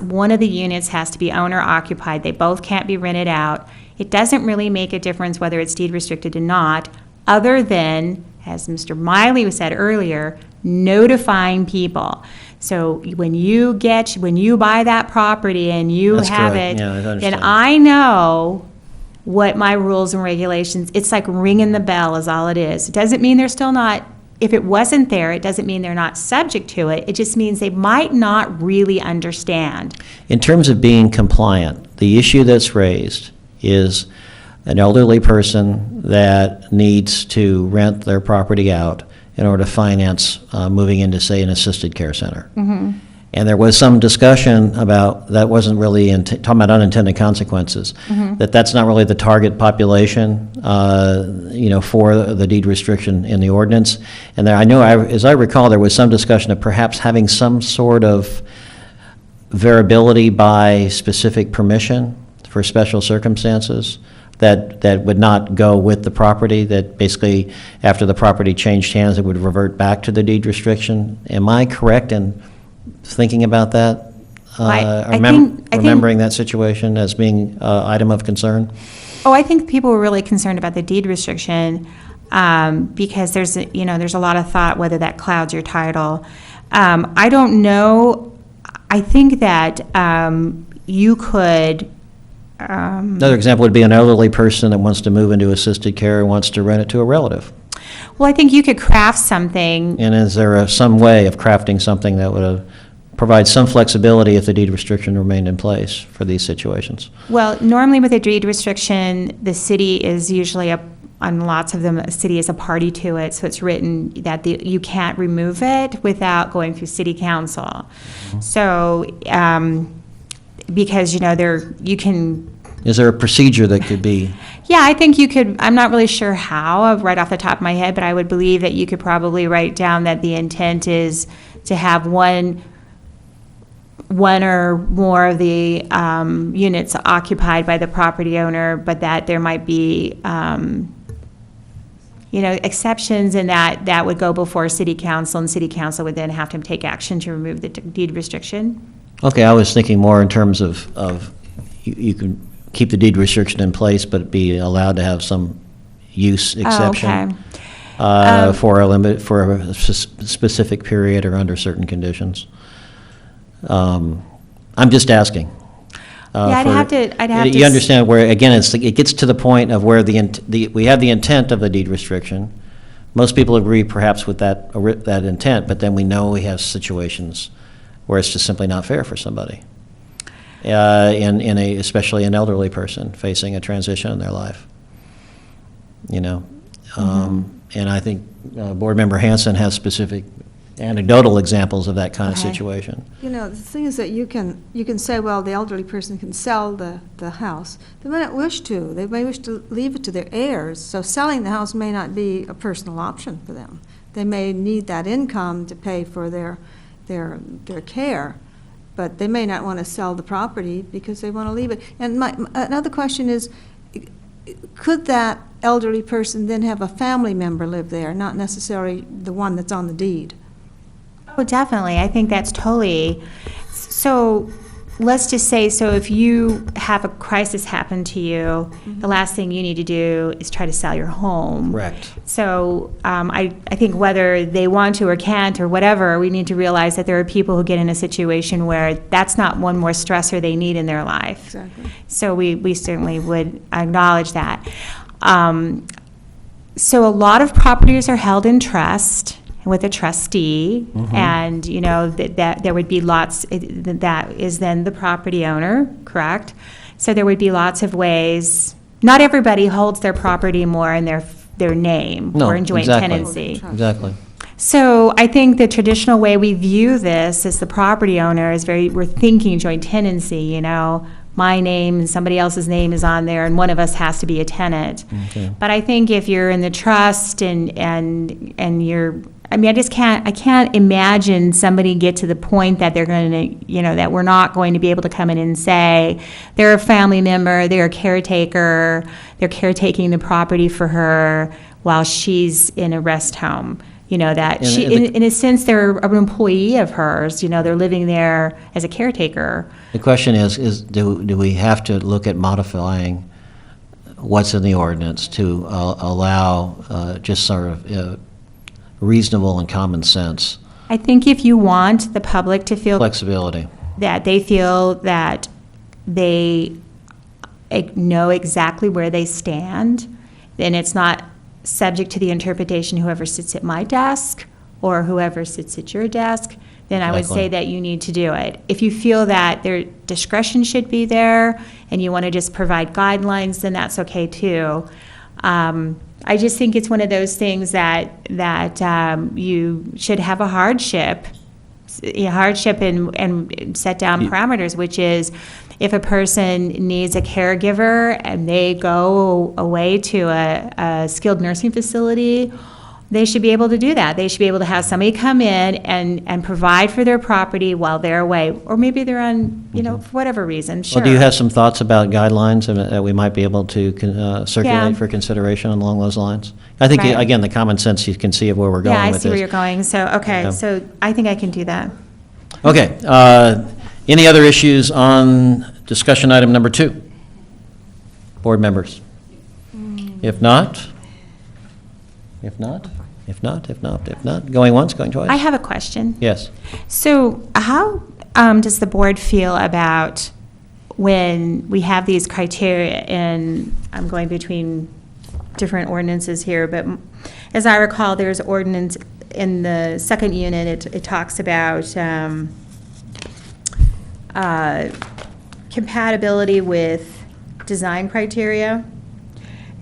one of the units has to be owner occupied, they both can't be rented out, it doesn't really make a difference whether it's deed restricted or not, other than, as Mr. Miley said earlier, notifying people. So when you buy that property and you That's have correct. it, Yeah, I then understand. I know what my rules and regulations, it's like ringing the bell is all it is. It doesn't mean they're still not, if it wasn't there, it doesn't mean they're not subject to it. It just means they might not really understand. In terms of being compliant, the issue that's raised is an elderly person that needs to rent their property out in order to finance moving into, say, an assisted care center. And there was some discussion about, that wasn't really, talking about unintended consequences, that's not really the target population, for the deed restriction in the ordinance. And there, as I recall, there was some discussion of perhaps having some sort of variability by specific permission for special circumstances that would not go with the property, that basically, after the property changed hands, it would revert back to the deed restriction. Am I correct in thinking about that? Remembering that situation as being an item of concern? Oh, I think people were really concerned about the deed restriction because there's a lot of thought whether that clouds your title. I don't know. I think that you could. Another example would be an elderly person that wants to move into assisted care and wants to rent it to a relative. Well, I think you could craft something. And is there some way of crafting something that would provide some flexibility if the deed restriction remained in place for these situations? Well, normally with a deed restriction, the city is usually on lots of them, the city is a party to it, so it's written that you can't remove it without going through city council. Mm-hmm. So, because, you can. Is there a procedure that could be? Yeah, I think you could. I'm not really sure how, right off the top of my head, but I would believe that you could probably write down that the intent is to have one or more of the units occupied by the property owner, but that there might be, exceptions, and that would go before city council, and city council would then have to take action to remove the deed restriction. Okay, I was thinking more in terms of you can keep the deed restriction in place, but be allowed to have some use exception for a specific period or under certain conditions. I'm just asking. I'd have to. You understand where, again, it gets to the point of where we have the intent of the deed restriction. Most people agree perhaps with that intent, but then we know we have situations where it's just simply not fair for somebody. Especially an elderly person facing a transition in their life. And I think Board Member Hanson has specific anecdotal examples of that kind of situation. The thing is that you can say, well, the elderly person can sell the house. They may not wish to. They may wish to leave it to their heirs. So selling the house may not be a personal option for them. They may need that income to pay for their care, but they may not want to sell the property because they want to leave it. And another question is, could that elderly person then have a family member live there, not necessarily the one that's on the deed? Oh, definitely. I think that's totally. So let's just say, if you have a crisis happen to you, the last thing you need to do is try to sell your home. Correct. So I think whether they want to or can't or whatever, we need to realize that there are people who get in a situation where that's not one more stressor they need in their life. Exactly. So we certainly would acknowledge that. So a lot of properties are held in trust with a trustee, and that there would be lots, that is then the property owner, correct? So there would be lots of ways. Not everybody holds their property more in their name or in joint tenancy. Exactly. So I think the traditional way we view this as the property owner is we're thinking joint tenancy, my name and somebody else's name is on there, and one of us has to be a tenant. Okay. But I think if you're in the trust and you're, I can't imagine somebody get to the point that they're going to, that we're not going to be able to come in and say they're a family member, they're a caretaker, they're caretaking the property for her while she's in a rest home. That in a sense, they're an employee of hers. They're living there as a caretaker. The question is do we have to look at modifying what's in the ordinance to allow just sort of reasonable and common sense? I think if you want the public to feel flexibility, that they feel that they know exactly where they stand, then it's not subject to the interpretation whoever sits at my desk or whoever sits at your desk, then I would say that you need to do it. If you feel that their discretion should be there and you want to just provide guidelines, then that's okay too. I just think it's one of those things that you should have a hardship hardship and set down parameters, which is if a person needs a caregiver and they go away to a skilled nursing facility, they should be able to do that. They should be able to have somebody come in and provide for their property while they're away. Or maybe they're on, for whatever reason, sure. Well, do you have some thoughts about guidelines that we might be able to circulate for consideration along those lines? I think, Right. again, the common sense you can see of where we're going Yeah, I with see where this. you're going. So, okay, Yeah. so I think I can do that. Okay, any other issues on discussion item number 2? Board members? If not, going once, going twice? I have a question. Yes. So how does the board feel about when we have these criteria, and I'm going between different ordinances here, but as I recall, there's ordinance in the second unit, it talks about compatibility with design criteria.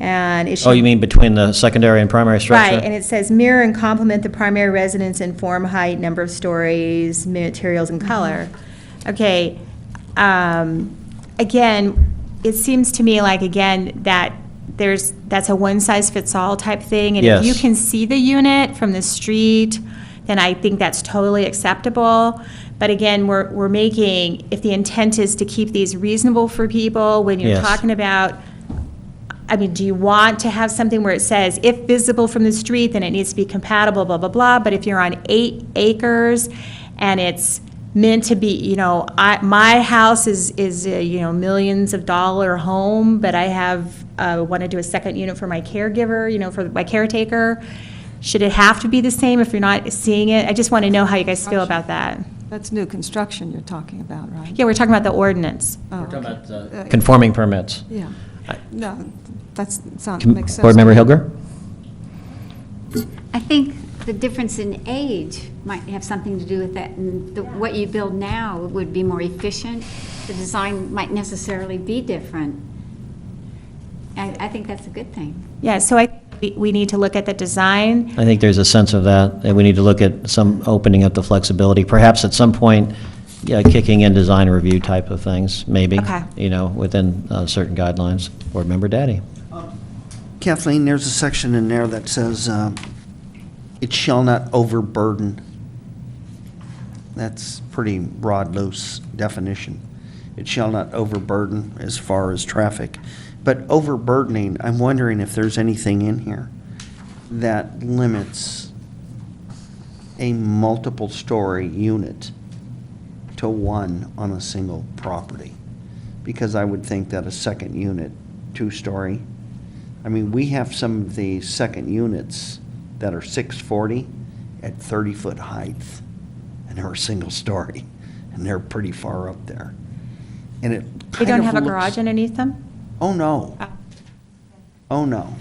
And it should. Oh, you mean between the secondary and primary structure? Right, and it says mirror and complement the primary residence in form, height, number of stories, materials, and color. Okay, again, it seems to me like, again, that that's a one-size-fits-all type thing. And if you Yes. can see the unit from the street, then I think that's totally acceptable. But again, we're making, if the intent is to keep these reasonable for people, when you're Yes. talking about, I mean, do you want to have something where it says, if visible from the street, then it needs to be compatible, blah, blah, blah, but if you're on 8 acres and it's meant to be, my house is millions of dollar home, but I want to do a second unit for my caregiver, for my caretaker, should it have to be the same if you're not seeing it? I just want to know how you guys feel about that. That's new construction you're talking about, right? Yeah, we're talking about the ordinance. Oh, We're talking okay. about conforming permits. Yeah. No, makes sense. Board Member Hilger? I think the difference in age might have something to do with that, and what you build now would be more efficient. The design might necessarily be different. I think that's a good thing. Yeah, so we need to look at the design. I think there's a sense of that, and we need to look at some opening up the flexibility, perhaps at some point, kicking in design review type of things, maybe. Okay. Within certain guidelines. Board Member Daddy. Kathleen, there's a section in there that says, it shall not overburden. That's pretty broad, loose definition. It shall not overburden as far as traffic. But overburdening, I'm wondering if there's anything in here that limits a multiple-story unit to one on a single property. Because I would think that a second unit, 2-story, I mean, we have some of the second units that are 640 at 30-foot height, and they're a single story, and they're pretty far up there. And it They kind don't of have a looks- garage underneath them? Oh, no. Oh. Oh, no.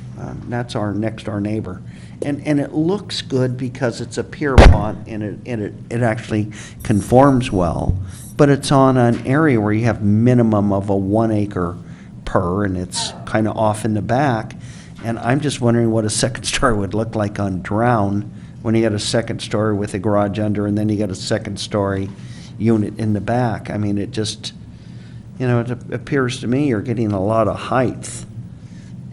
That's our next-door neighbor. And it looks good because it's a Pierpont, and it actually conforms well, but it's on an area where you have minimum of a 1 acre per, and it's kind of off in the back. And I'm just wondering what a second story would look like on Drown, when you got a second story with a garage under, and then you got a second story unit in the back. I mean, it just, it appears to me you're getting a lot of height.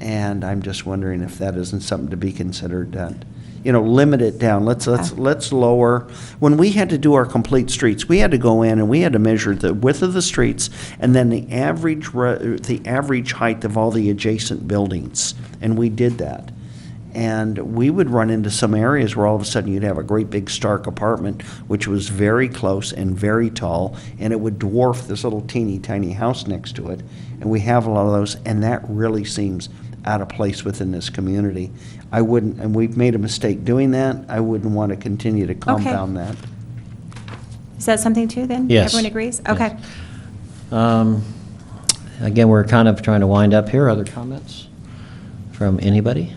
And I'm just wondering if that isn't something to be considered, that, limit it down. Let's lower. When we had to do our complete streets, we had to go in and we had to measure the width of the streets and then the average height of all the adjacent buildings. And we did that. And we would run into some areas where all of a sudden you'd have a great big Stark apartment, which was very close and very tall, and it would dwarf this little teeny tiny house next to it. And we have a lot of those, and that really seems out of place within this community. I wouldn't, and we've made a mistake doing that. I wouldn't want to continue to compound that. Is that something too, then? Yes. Everyone agrees? Yes. Okay. Again, we're kind of trying to wind up here. Other comments from anybody?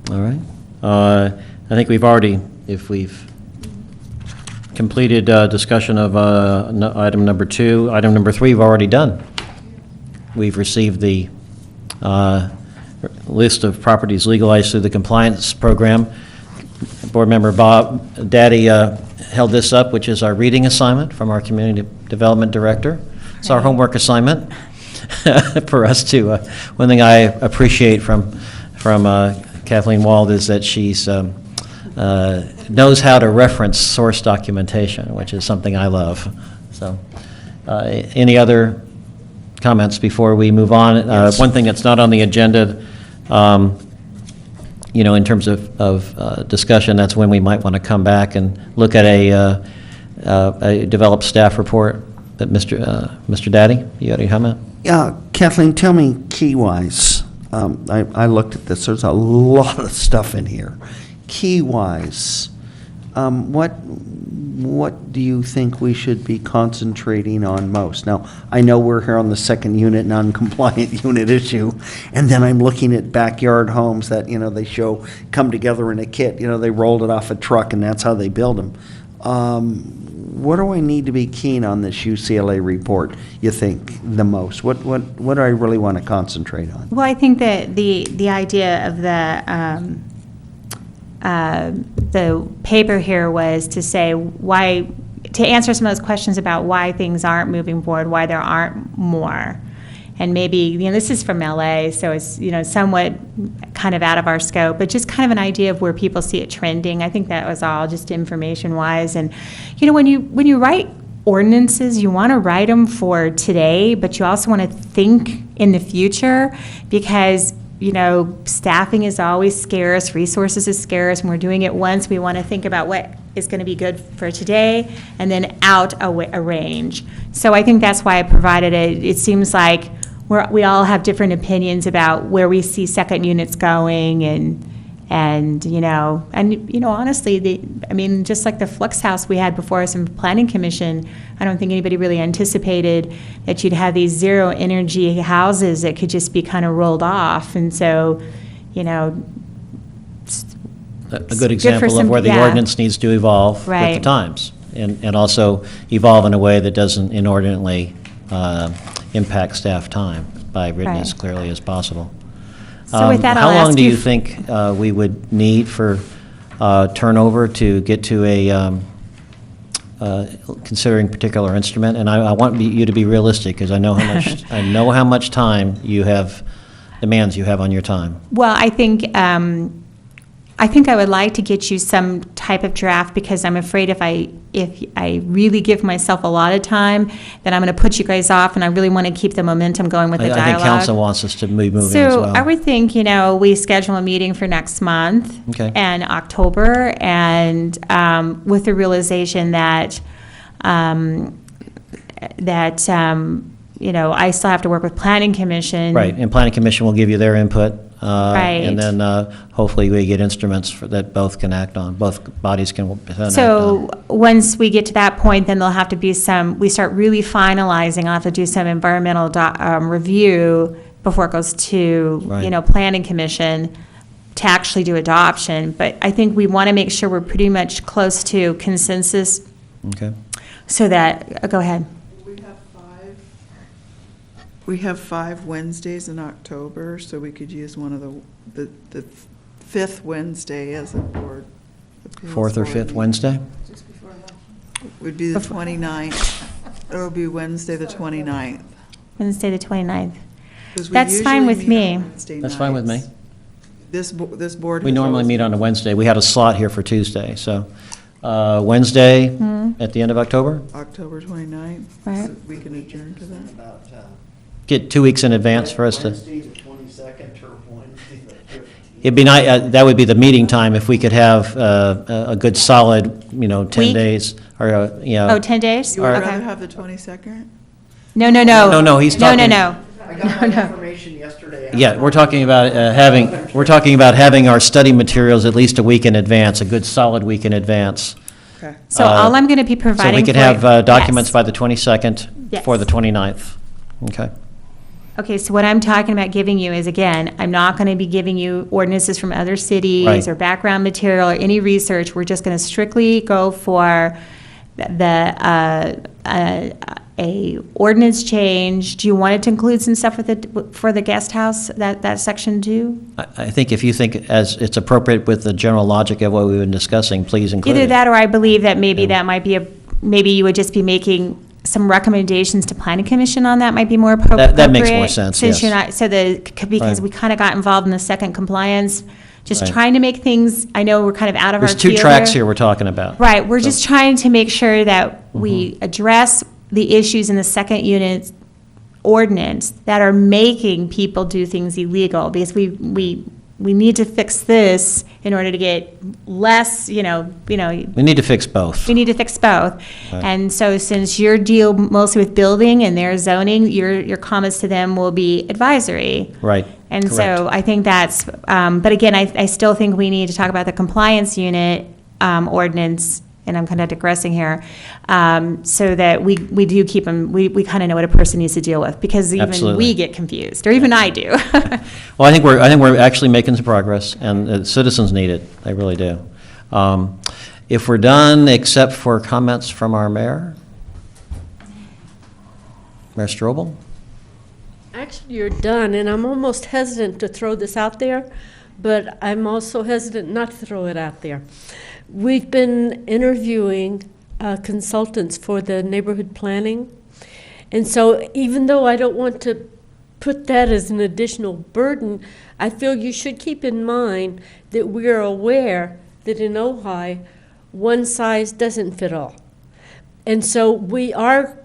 All right. I think we've already, if we've completed discussion of item number 2, item number 3 we've already done. We've received the list of properties legalized through the compliance program. Board Member Bob Daddy held this up, which is our reading assignment from our Community Development Director. It's our homework assignment for us to, one thing I appreciate from Kathleen Wald is that she's knows how to reference source documentation, which is something I love. So, any other comments before we move on? One thing that's not on the agenda, in terms of discussion, that's when we might want to come back and look at a developed staff report. That Mr. Daddy, you got any comment? Yeah, Kathleen, tell me key-wise. I looked at this. There's a lot of stuff in here. Key-wise, what do you think we should be concentrating on most? Now, I know we're here on the second unit, non-compliant unit issue, and then I'm looking at backyard homes that, they show come together in a kit. They rolled it off a truck, and that's how they build them. What do I need to be keen on this UCLA report, you think, the most? What do I really want to concentrate on? Well, I think that the idea of the paper here was to say to answer some of those questions about why things aren't moving forward, why there aren't more. And maybe, this is from LA, so it's, somewhat kind of out of our scope, but just kind of an idea of where people see it trending. I think that was all just information-wise. And, when you write ordinances, you want to write them for today, but you also want to think in the future because, staffing is always scarce, resources is scarce, and we're doing it once. We want to think about what is going to be good for today and then out a range. So I think that's why I provided it. It seems like we all have different opinions about where we see second units going and honestly, just like the Flux House we had before us in Planning Commission, I don't think anybody really anticipated that you'd have these zero energy houses that could just be kind of rolled off. And so, a good example of where the ordinance needs to evolve with the times and also evolve in a way that doesn't inordinately impact staff time by written as clearly as possible. So with that, how long do you think we would need for turnover to get to a considering particular instrument? And I want you to be realistic because I know how much time you have, demands you have on your time. Well, I think I would like to get you some type of draft because I'm afraid if I really give myself a lot of time, then I'm going to put you guys off, and I really want to keep the momentum going with the dialogue. I think council wants us to move as so well. I would think, we schedule a meeting for next month and October, and with the realization that I still have to work with Planning Commission. Right, and Planning Commission will give you their input. Right. And then hopefully we get instruments that both can act on, both bodies can act on. So once we get to that point, then there'll have to be we start really finalizing, I'll have to do some environmental review before it goes to, Planning Commission to actually do adoption. But I think we want to make sure we're pretty much close to consensus. Okay. So that, go ahead. We have 5 Wednesdays in October, so we could use one of the 5th Wednesday as a board. Fourth or fifth Wednesday? Would be the 29th. It would be Wednesday, the 29th. Wednesday, the 29th. That's fine with me. That's fine with me. This board. We normally meet on a Wednesday. We had a slot here for Tuesday, so Wednesday at the end of October? October 29th. Right. So we can adjourn to that. Get 2 weeks in advance for us to. Wednesday the 22nd or Wednesday the 15th? It'd be nice, that would be the meeting time if we could have a good solid, 10 Week? days or, Oh, 10 days? You would Okay. rather have the 22nd? No, he's talking. No. I got my information yesterday. Yeah, we're talking about having our study materials at least a week in advance, a good solid week in advance. Okay. So all I'm going to be providing So we could for- have documents yes. by the 22nd for Yes. the 29th. Okay. Okay, so what I'm talking about giving you is, again, I'm not going to be giving you ordinances from other cities Right. or background material or any research. We're just going to strictly go for a a ordinance change. Do you want it to include some stuff for the guest house, that section too? I think if you think as it's appropriate with the general logic of what we've been discussing, please include it. Either that, or I believe that maybe Yeah. that might be maybe you would just be making some recommendations to planning commission on that might be more appropriate. That makes more sense, Since you're yes. not, because Right. we kind of got involved in the second compliance, just Right. trying to make things, I know we're kind of out of our There's field two tracks here we're talking about. Right, we're So- just trying to make sure that we address the issues in the second unit ordinance that are making people do things illegal, because we need to fix this in order to get less, We need to fix both. we need to fix both. Right. And so since your deal mostly with building and their zoning, your comments to them will be advisory. Right. And so Correct. I think that's, but again, I still think we need to talk about the compliance unit ordinance, and I'm kind of digressing here, so that we do keep them, we kind of know what a person needs to deal with, because even Absolutely. we get confused, or even I do. Well, I think we're actually making some progress, and the citizens need it. They really do. If we're done, except for comments from our mayor? Mayor Strobel? Actually, you're done, and I'm almost hesitant to throw this out there, but I'm also hesitant not to throw it out there. We've been interviewing consultants for the neighborhood planning, and so even though I don't want to put that as an additional burden, I feel you should keep in mind that we are aware that in Ojai, one size doesn't fit all. And so we are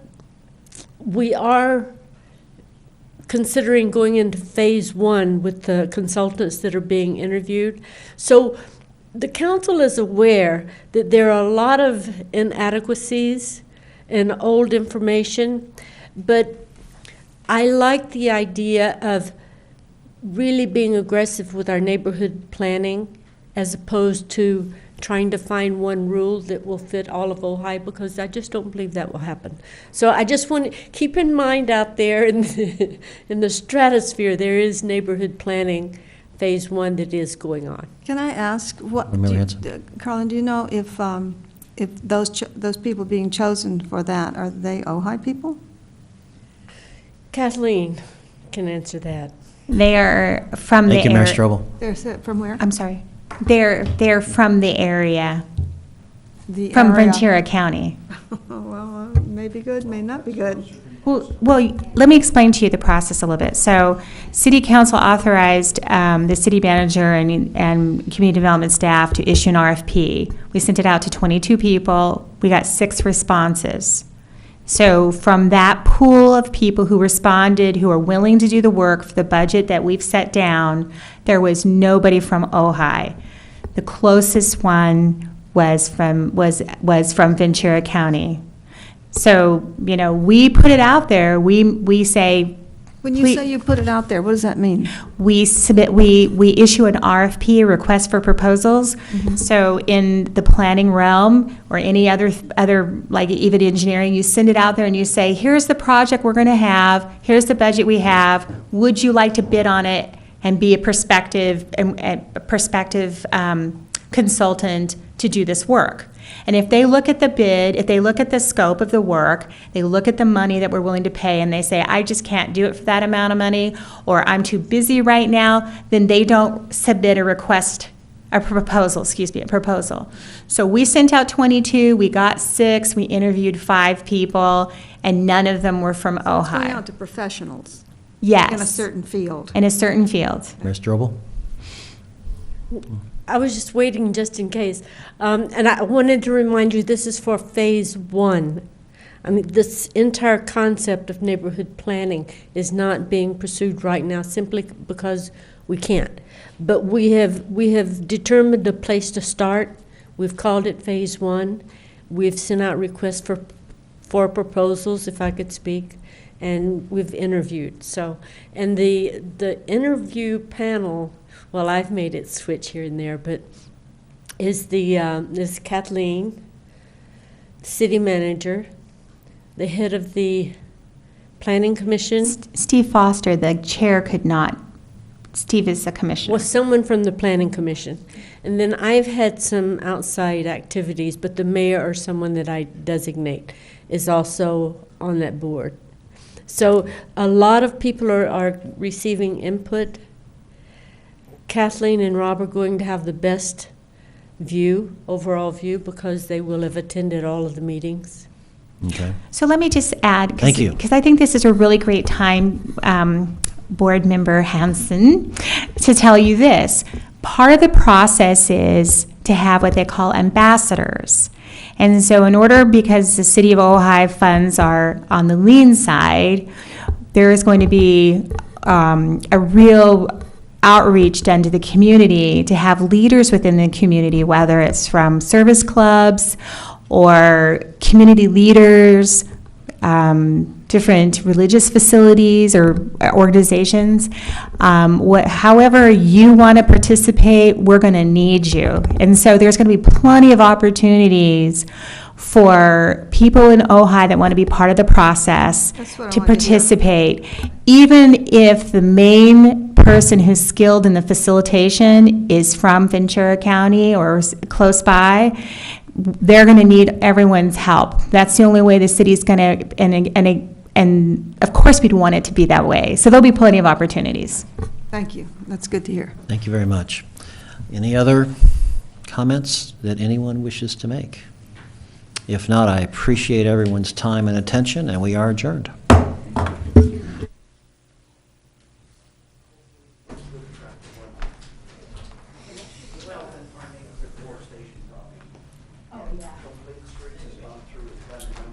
considering going into phase one with the consultants that are being interviewed. So the council is aware that there are a lot of inadequacies and old information, but I like the idea of really being aggressive with our neighborhood planning as opposed to trying to find one rule that will fit all of Ojai, because I just don't believe that will happen. So I just want to keep in mind out there in the stratosphere, there is neighborhood planning phase one that is going on. Can I ask, Mary Hanson. Carlin, do you know if those people being chosen for that, are they Ojai people? Kathleen can answer that. They are from the Thank you, Mayor area. Strobel. They're from where? I'm sorry. They're from the area, The from area. Ventura County. Oh, well, may be good, may not be good. Well, let me explain to you the process a little bit. So, City Council authorized the city manager and community development staff to issue an RFP. We sent it out to 22 people. We got 6 responses. So, from that pool of people who responded, who are willing to do the work for the budget that we've set down, there was nobody from Ojai. The closest one was from Ventura County. So, we put it out there. We say, When you say you put it out there, what does that mean? we issue an RFP, a request for proposals. So in the planning realm or any other like even engineering, you send it out there and you say, here's the project we're going to have, here's the budget we have, would you like to bid on it and be a prospective consultant to do this work? And if they look at the bid, if they look at the scope of the work, they look at the money that we're willing to pay, and they say, I just can't do it for that amount of money, or I'm too busy right now, then they don't submit a proposal. So we sent out 22, we got 6, we interviewed 5 people, and none of them were from Going Ojai. out to professionals Yes. in a certain field. In a certain field. Mayor Strobel? I was just waiting just in case. And I wanted to remind you, this is for phase one. I mean, this entire concept of neighborhood planning is not being pursued right now simply because we can't. But we have determined a place to start. We've called it phase one. We've sent out requests for proposals, if I could speak, and we've interviewed. So, and the interview panel, well, I've made it switch here and there, but is Kathleen, city manager, the head of the planning commission, Steve Foster, the chair, could not. Steve is the commissioner. was someone from the planning commission. And then I've had some outside activities, but the mayor or someone that I designate is also on that board. So a lot of people are receiving input. Kathleen and Rob are going to have the best overall view, because they will have attended all of the meetings. Okay. So let me just add. Thank you. Because I think this is a really great time, Board Member Hanson, to tell you this. Part of the process is to have what they call ambassadors. And so in order, because the City of Ojai funds are on the lean side, there is going to be a real outreach done to the community to have leaders within the community, whether it's from service clubs or community leaders, different religious facilities or organizations. However you want to participate, we're going to need you. And so there's going to be plenty of opportunities for people in Ojai that want to be part of the process That's what I to wanted to hear. participate, even if the main person who's skilled in the facilitation is from Ventura County or close by. They're going to need everyone's help. That's the only way the city's going to, and of course we'd want it to be that way. So there'll be plenty of opportunities. Thank you. That's good to hear. Thank you very much. Any other comments that anyone wishes to make? If not, I appreciate everyone's time and attention, and we are adjourned. Complete streets has gone through, it's done.